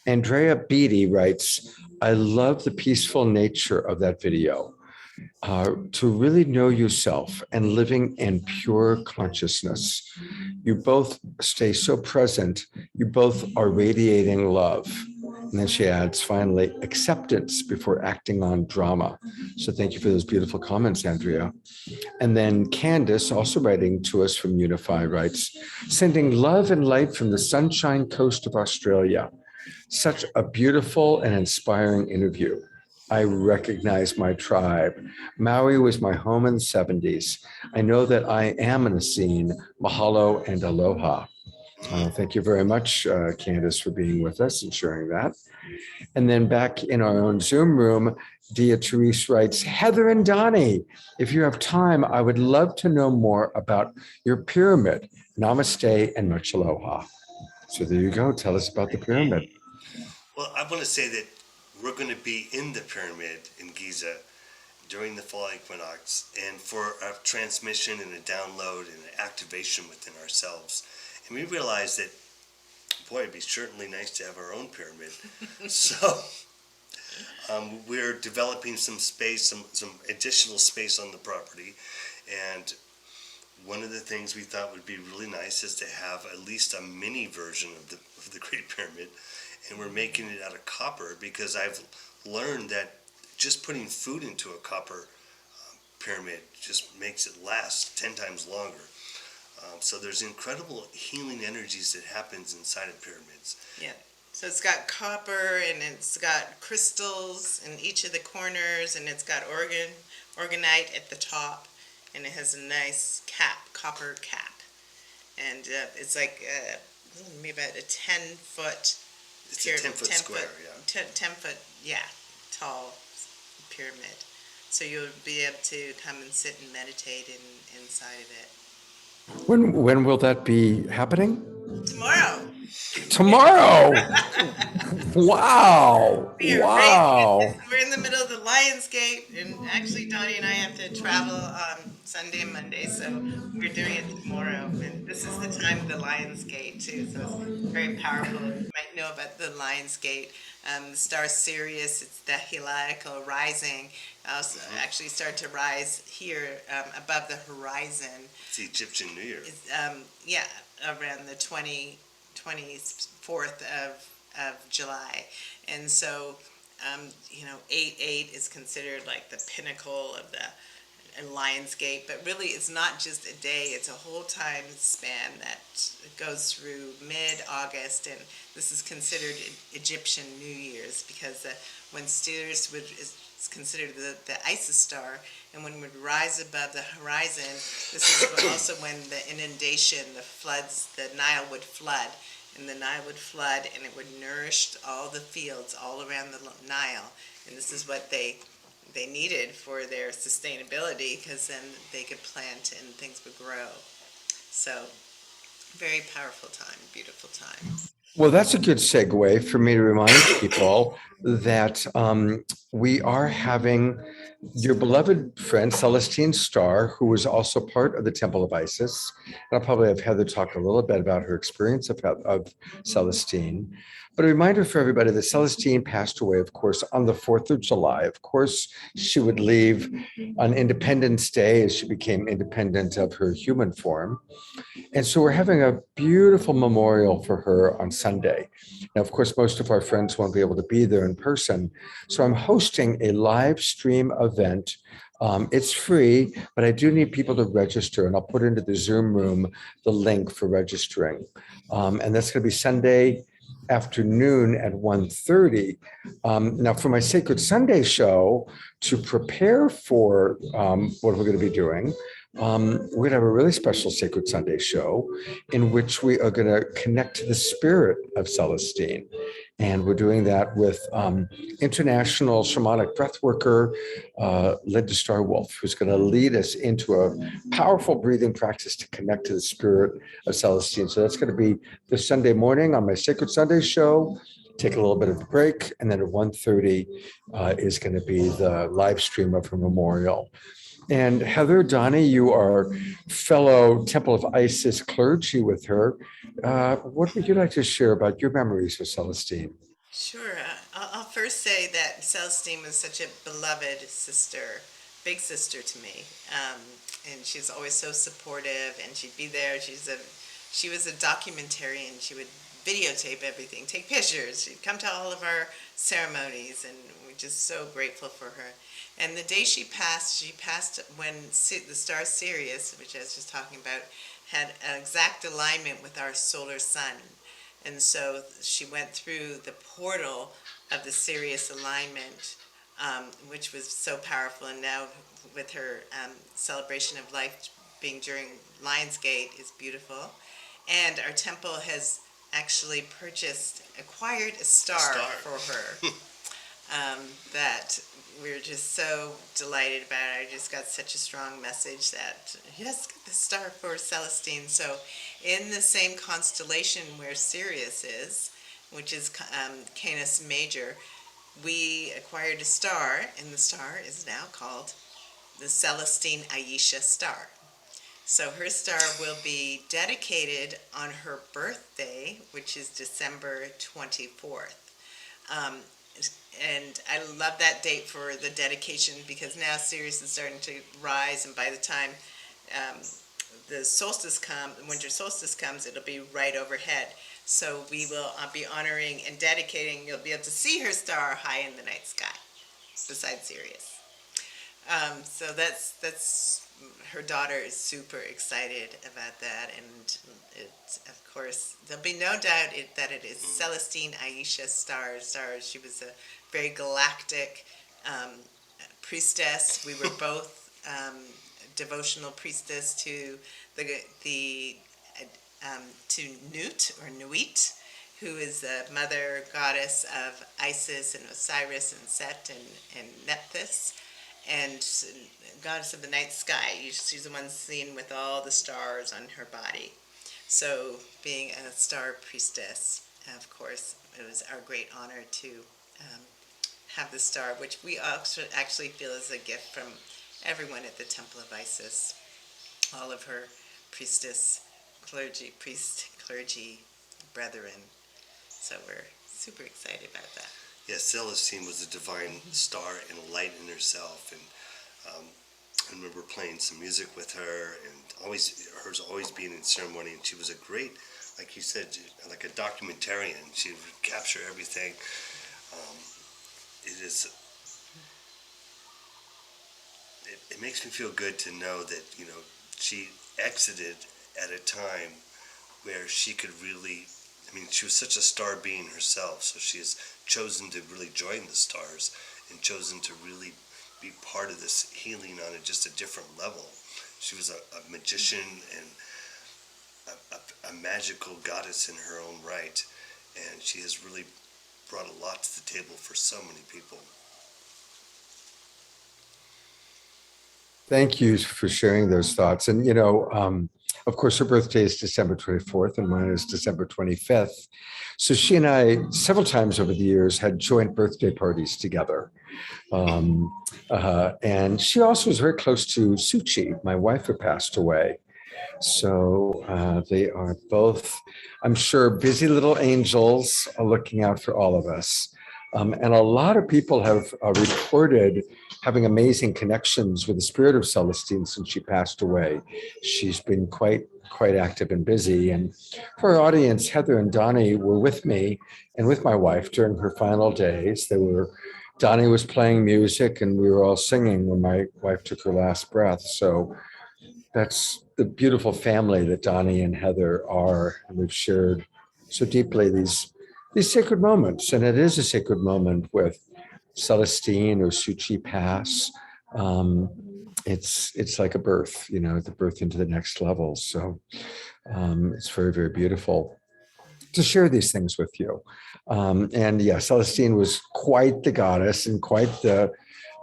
Andrea Beatty writes, I love the peaceful nature of that video. To really know yourself and living in pure consciousness. You both stay so present. You both are radiating love. And then she adds, finally, acceptance before acting on drama. So thank you for those beautiful comments, Andrea. And then Candace, also writing to us from Unify, writes, sending love and light from the Sunshine Coast of Australia. Such a beautiful and inspiring interview. I recognize my tribe. Maui was my home in the 70s. I know that I am an Essene. Mahalo and aloha. Thank you very much, Candace, for being with us and sharing that. And then back in our own Zoom room, Dia Therese writes, Heather and Donny, if you have time, I would love to know more about your pyramid. Namaste and much aloha. So there you go. Tell us about the pyramid. Well, I want to say that we're going to be in the pyramid in Giza during the fall equinox, and for a transmission and a download and an activation within ourselves. And we realized that, boy, it'd be certainly nice to have our own pyramid. So we're developing some space, some additional space on the property. And one of the things we thought would be really nice is to have at least a mini version of the Great Pyramid. And we're making it out of copper because I've learned that just putting food into a copper pyramid just makes it last 10 times longer. So there's incredible healing energies that happens inside of pyramids. Yeah. So it's got copper and it's got crystals in each of the corners, and it's got organite at the top, and it has a nice copper cap. And it's like maybe about a 10-foot. It's a 10-foot square, yeah. 10-foot, yeah, tall pyramid. So you'll be able to come and sit and meditate inside of it. When will that be happening? Tomorrow. Tomorrow. Wow. Wow. We're in the middle of the Lions Gate, and actually Donnie and I have to travel on Sunday and Monday, so we're doing it tomorrow. And this is the time of the Lions Gate, too, so it's very powerful. You might know about the Lions Gate. The star Sirius, it's the heliacal rising, also actually started to rise here above the horizon. It's the Egyptian New Year. Yeah, around the 24th of July. And so, 8/8 is considered like the pinnacle of the Lionsgate, but really it's not just a day, it's a whole time span that goes through mid-August, and this is considered Egyptian New Year's because when Sirius is considered the Isis star, and when it would rise above the horizon, this is also when the inundation, the floods, the Nile would flood, and the Nile would flood, and it would nourish all the fields all around the Nile, and this is what they needed for their sustainability, because then they could plant and things would grow. So, very powerful time, beautiful time. Well, that's a good segue for me to remind people that we are having your beloved friend Celestine Starr, who is also part of the Temple of Isis. And I'll probably have Heather talk a little bit about her experience of Celestine. But a reminder for everybody that Celestine passed away, of course, on the 4th of July. Of course, she would leave on Independence Day as she became independent of her human form. And so we're having a beautiful memorial for her on Sunday. Now, of course, most of our friends won't be able to be there in person. So I'm hosting a live stream event. It's free, but I do need people to register, and I'll put into the Zoom room the link for registering. And that's going to be Sunday afternoon at 1:30. Now, for my Sacred Sunday show, to prepare for what we're going to be doing, we're going to have a really special Sacred Sunday show in which we are going to connect to the spirit of Celestine. And we're doing that with international shamanic breathworker, Linda Starr Wolf, who's going to lead us into a powerful breathing practice to connect to the spirit of Celestine. So that's going to be this Sunday morning on my Sacred Sunday show. Take a little bit of a break, and then at 1:30 is going to be the live stream of her memorial. And Heather, Donny, you are fellow Temple of Isis clergy with her. What would you like to share about your memories with Celestine? Sure. I'll first say that Celestine was such a beloved sister, big sister to me. And she's always so supportive, and she'd be there. She was a documentarian. She would videotape everything, take pictures. She'd come to all of our ceremonies, and we're just so grateful for her. And the day she passed when the star Sirius, which I was just talking about, had an exact alignment with our solar sun. And so she went through the portal of the Sirius alignment, which was so powerful. And now with her celebration of life being during Lionsgate is beautiful. And our temple has actually acquired a star for her. That we're just so delighted about it. I just got such a strong message that, yes, get the star for Celestine. So in the same constellation where Sirius is, which is Canis Major, we acquired a star, and the star is now called the Celestine Aisha star. So her star will be dedicated on her birthday, which is December 24th. And I love that date for the dedication, because now Sirius is starting to rise, and by the time the winter solstice comes, it'll be right overhead. So we will be honoring and dedicating. You'll be able to see her star high in the night sky, beside Sirius. So that's her daughter is super excited about that, and of course there'll be no doubt that it is Celestine Aisha Starr. She was a very galactic priestess. We were both devotional priestess to to Nut or Nuit, who is the mother goddess of Isis and Osiris and Set and Nephthys, and goddess of the night sky. She's the one seen with all the stars on her body. So being a star priestess, of course, it was our great honor to have the star, which we also actually feel is a gift from everyone at the Temple of Isis, all of her clergy brethren. So we're super excited about that. Yes, Celestine was a divine star and a light in herself, and I remember playing some music with her, and hers always being in ceremony, and she was a great, like you said, like a documentarian. She would capture everything. It makes me feel good to know that, she exited at a time where she could really, she was such a star being herself, so she has chosen to really join the stars and chosen to really be part of this healing on just a different level. She was a magician and a magical goddess in her own right, and she has really brought a lot to the table for so many people. Thank you for sharing those thoughts. And, Of course, her birthday is December 24th, and mine is December 25th. So she and I, several times over the years, had joint birthday parties together. And she also was very close to Suchi, my wife, who passed away. So they are both, I'm sure, busy little angels looking out for all of us. And a lot of people have reported having amazing connections with the spirit of Celestine since she passed away. She's been quite active and busy. And for our audience, Heather and Donny were with me and with my wife during her final days. Donny was playing music and we were all singing when my wife took her last breath. So that's the beautiful family that Donny and Heather are. And we've shared so deeply these sacred moments. And it is a sacred moment with Celestine or Suchi pass. It's like a birth, the birth into the next level. So it's very, very beautiful to share these things with you. And yeah, Celestine was quite the goddess and quite the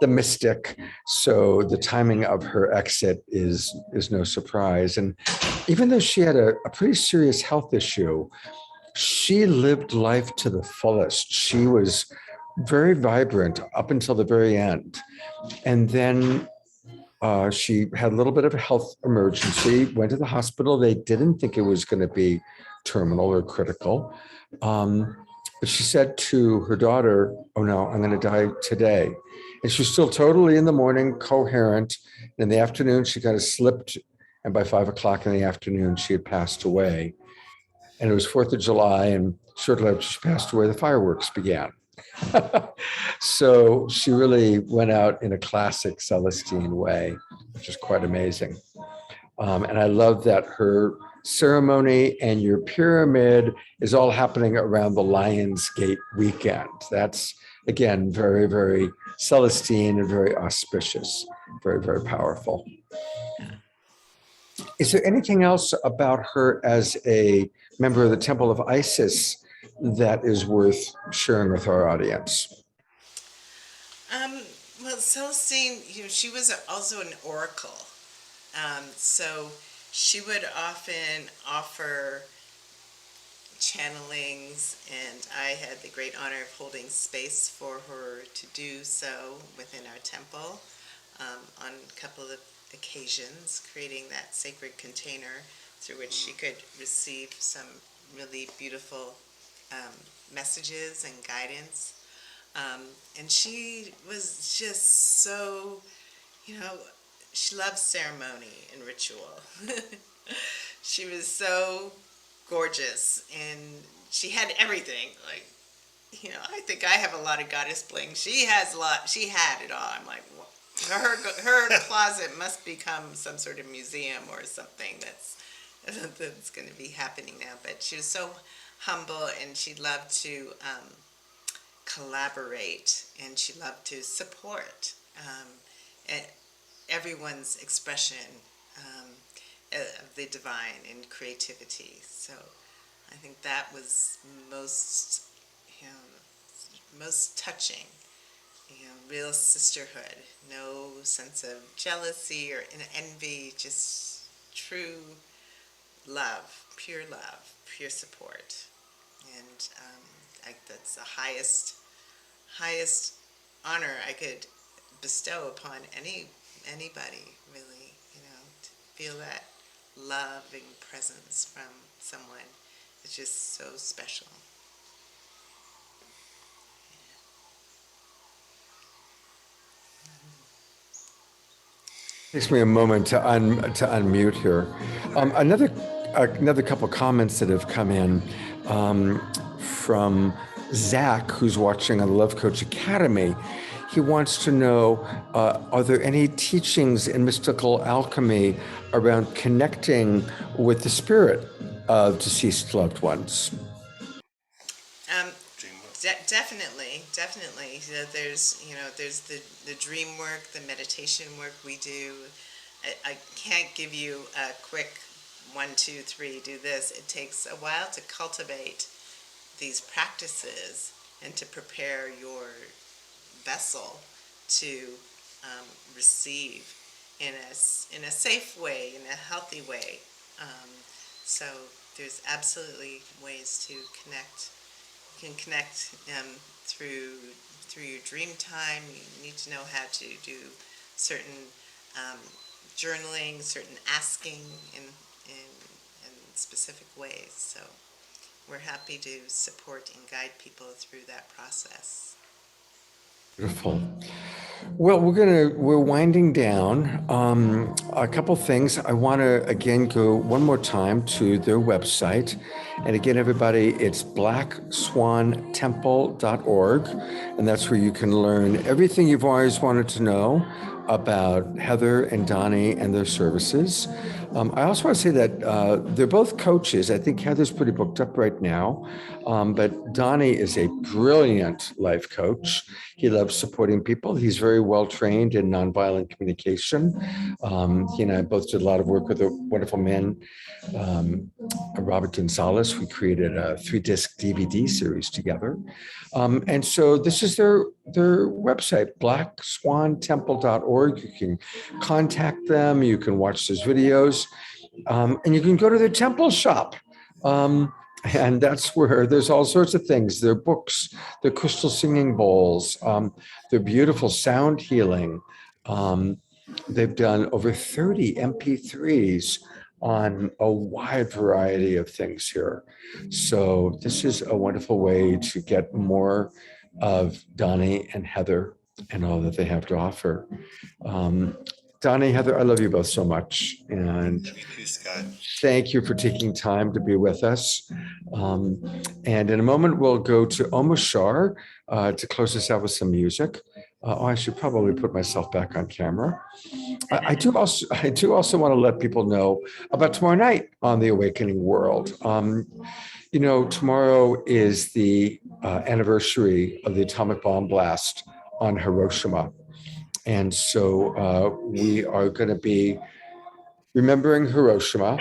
mystic. So the timing of her exit is no surprise. And even though she had a pretty serious health issue, she lived life to the fullest. She was very vibrant up until the very end. And then she had a little bit of a health emergency, went to the hospital. They didn't think it was going to be terminal or critical. But she said to her daughter, "Oh no, I'm going to die today." And she was still totally in the morning, coherent. In the afternoon, she kind of slipped. And by 5 o'clock in the afternoon, she had passed away. And it was 4th of July. And shortly after she passed away, the fireworks began. So she really went out in a classic Celestine way, which is quite amazing. And I love that her ceremony and your pyramid is all happening around the Lionsgate weekend. That's, again, very, very Celestine and very auspicious, very, very powerful. Is there anything else about her as a member of the Temple of Isis that is worth sharing with our audience? Well, Celestine, she was also an oracle. So she would often offer channelings, and I had the great honor of holding space for her to do so within our temple on a couple of occasions, creating that sacred container through which she could receive some really beautiful messages and guidance. And she was just so, she loved ceremony and ritual. She was so gorgeous, and she had everything. Like, I think I have a lot of goddess bling. She had it all. I'm like, what? Her closet must become some sort of museum or something that's going to be happening now. But she was so humble, and she loved to collaborate, and she loved to support everyone's expression of the divine and creativity. So I think that was most touching. Real sisterhood, no sense of jealousy or envy, just true love, pure support. And that's the highest honor I could bestow upon anybody, really, to feel that loving presence from someone. It's just so special. Takes me a moment to unmute here. Another couple comments that have come in from Zach, who's watching on the Love Coach Academy. He wants to know, are there any teachings in mystical alchemy around connecting with the spirit of deceased loved ones? Definitely. There's the dream work, the meditation work we do. I can't give you a quick 1, 2, 3, do this. It takes a while to cultivate these practices and to prepare your vessel to receive in a safe way, in a healthy way, So there's absolutely ways to connect. You can connect through your dream time. You need to know how to do certain journaling, certain asking in specific ways. So we're happy to support and guide people through that process. Beautiful. Well, we're winding down. A couple things. I want to again go one more time to their website. And again, everybody, it's blackswantemple.org. And that's where you can learn everything you've always wanted to know about Heather and Donny and their services. I also want to say that they're both coaches. I think Heather's pretty booked up right now, but Donny is a brilliant life coach. He loves supporting people. He's very well trained in nonviolent communication. He and I both did a lot of work with a wonderful man, Robert Gonzalez. We created a 3-disc DVD series together. And so this is their website, blackswantemple.org. You can contact them. You can watch those videos. And you can go to their temple shop. And that's where there's all sorts of things. Their books, their crystal singing bowls, their beautiful sound healing. They've done over 30 MP3s on a wide variety of things here. So this is a wonderful way to get more of Donny and Heather and all that they have to offer. Donny, Heather, I love you both so much. And Love you too, Scott. thank you for taking time to be with us. And in a moment, we'll go to Omashar to close us out with some music. I should probably put myself back on camera. I do also want to let people know about tomorrow night on the Awakening World. Tomorrow is the anniversary of the atomic bomb blast on Hiroshima. And so we are going to be remembering Hiroshima.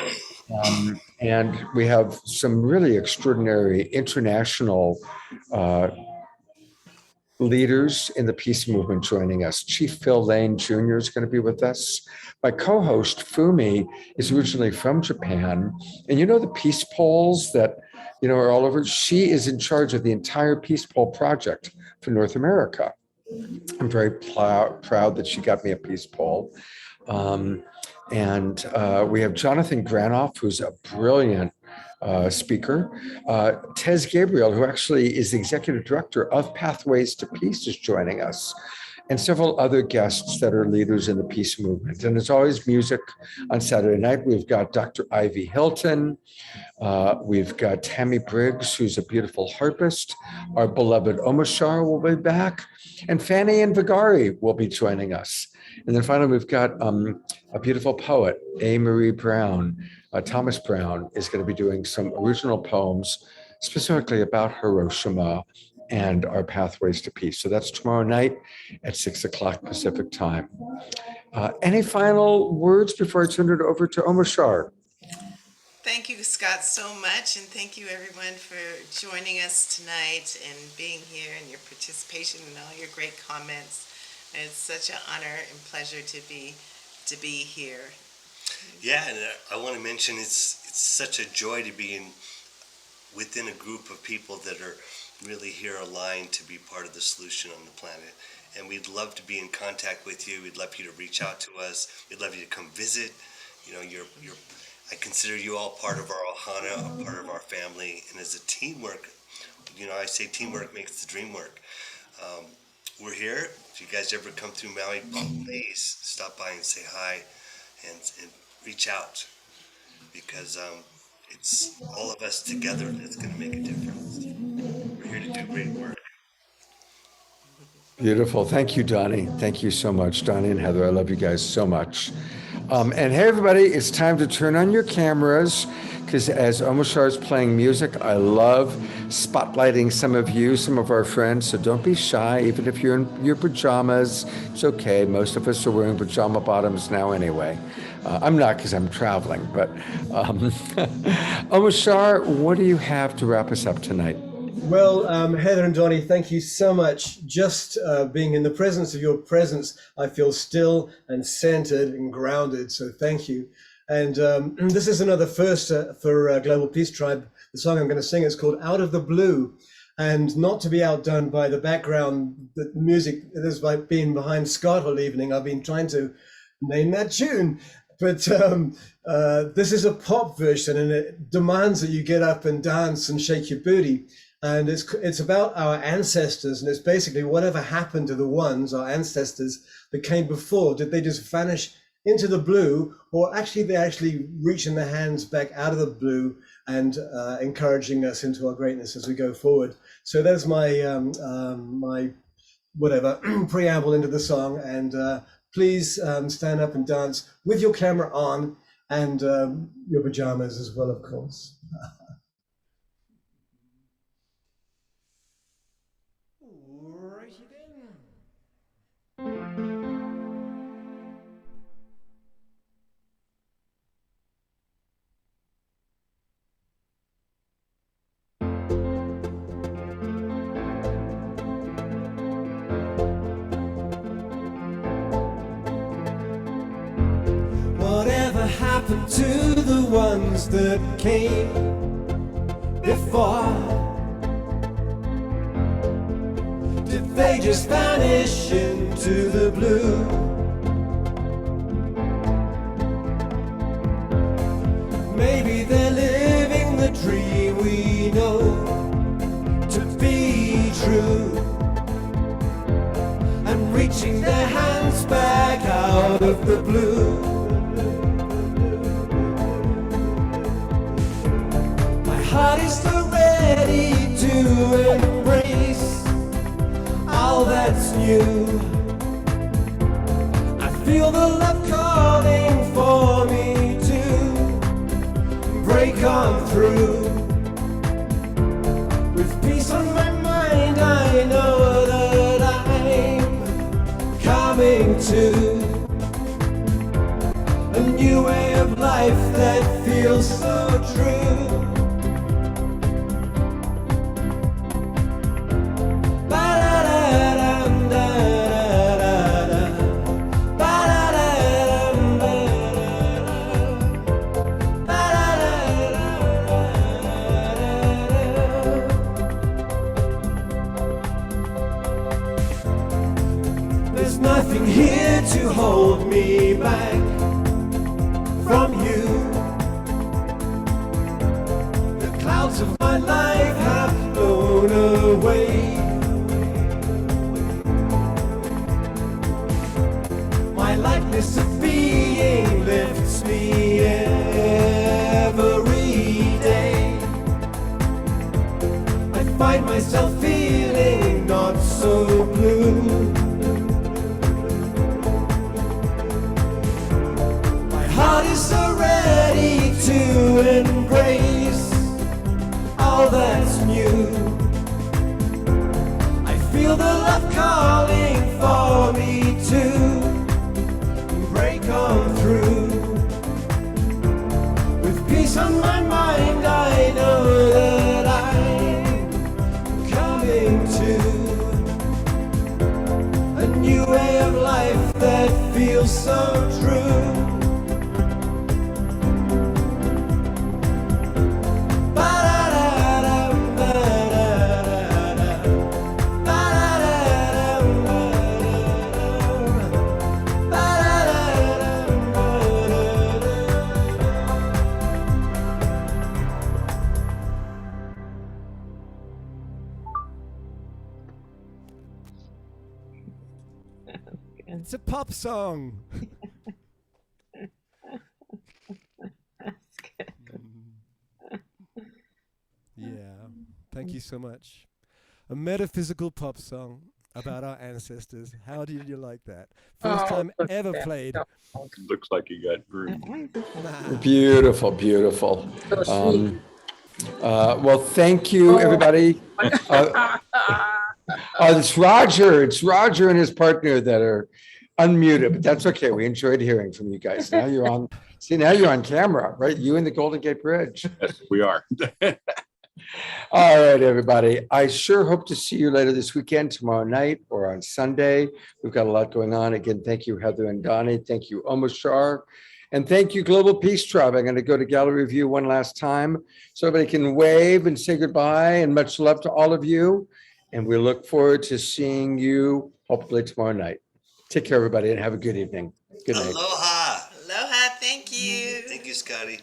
And we have some really extraordinary international leaders in the peace movement joining us. Chief Phil Lane Jr. is going to be with us. My co-host, Fumi, is originally from Japan. And the peace polls that, are all over? She is in charge of the entire peace poll project for North America. I'm very proud that she got me a peace poll. And we have Jonathan Granoff, who's a brilliant speaker. Tez Gabriel, who actually is the executive director of Pathways to Peace, is joining us. And several other guests that are leaders in the peace movement. And as always, music on Saturday night. We've got Dr. Ivy Hilton. We've got Tammy Briggs, who's a beautiful harpist. Our beloved Omashar will be back. And Fanny and Vigari will be joining us. And then finally, we've got a beautiful poet, A. Marie Brown. Thomas Brown is going to be doing some original poems specifically about Hiroshima and our pathways to peace. So that's tomorrow night at 6:00 Pacific time. Any final words before I turn it over to Omashar? Thank you, Scott, so much, and thank you, everyone, for joining us tonight and being here and your participation and all your great comments. And it's such an honor and pleasure to be here. Yeah, and I want to mention it's such a joy to be within a group of people that are really here aligned to be part of the solution on the planet. And we'd love to be in contact with you. We'd love you to reach out to us. We'd love you to come visit. I consider you all part of our ohana, a part of our family. And as a teamwork, I say teamwork makes the dream work. We're here. If you guys ever come through Maui, please stop by and say hi and reach out, because it's all of us together that's going to make a difference. We're here to do great work. Beautiful. Thank you, Donny. Thank you so much, Donny and Heather. I love you guys so much. And hey, everybody, it's time to turn on your cameras, because as Omashar is playing music, I love spotlighting some of you, some of our friends. So don't be shy, even if you're in your pajamas. It's okay. Most of us are wearing pajama bottoms now anyway. I'm not, because I'm traveling, but Omashar, what do you have to wrap us up tonight? Well, Heather and Donny, thank you so much. Just being in the presence of your presence, I feel still and centered and grounded. So thank you. And this is another first for Global Peace Tribe. The song I'm going to sing is called Out of the Blue. And not to be outdone by the background, the music that has been behind Scott all evening. I've been trying to name that tune. But this is a pop version, and it demands that you get up and dance and shake your booty. And it's about our ancestors, and it's basically whatever happened to the ones, our ancestors that came before. Did they just vanish into the blue, or actually they actually reaching their hands back out of the blue and encouraging us into our greatness as we go forward? So that's my my whatever preamble into the song, and please stand up and dance with your camera on and your pajamas as well, of course. Whatever happened to the ones that came before? Did they just vanish into the blue? Maybe they're living the dream we know to be true, and reaching their hands back out of the blue. Heart is so ready to embrace all that's new. I feel the love calling for me to break on through. With peace on my mind, I know that I'm coming to a new way of life that feels so true. Nothing here to hold me back from you. The clouds of my life have blown away. My lightness of being lifts me every day. I find myself feeling not so blue. Heart is so ready to embrace all that's new. I feel the love calling for me to break on through. With peace on my mind, I know that I'm coming to a new way of life that feels so true. It's a pop song. Yeah, thank you so much. A metaphysical pop song about our ancestors. How did you like that? First time ever played. Looks like you got groomed. Beautiful, beautiful. Well, thank you, everybody. It's Roger and his partner that are unmuted, but that's okay. We enjoyed hearing from you guys. Now you're on. See, now you're on camera, right? You and the Golden Gate Bridge. Yes, we are. All right, everybody. I sure hope to see you later this weekend, tomorrow night or on Sunday. We've got a lot going on. Again, thank you, Heather and Donnie. Thank you, Omashar. And thank you, Global Peace Tribe. I'm going to go to gallery view one last time so everybody can wave and say goodbye, and much love to all of you. And we look forward to seeing you hopefully tomorrow night. Take care, everybody, and have a good evening. Good night. Aloha. Aloha, thank you. Thank you, Scotty.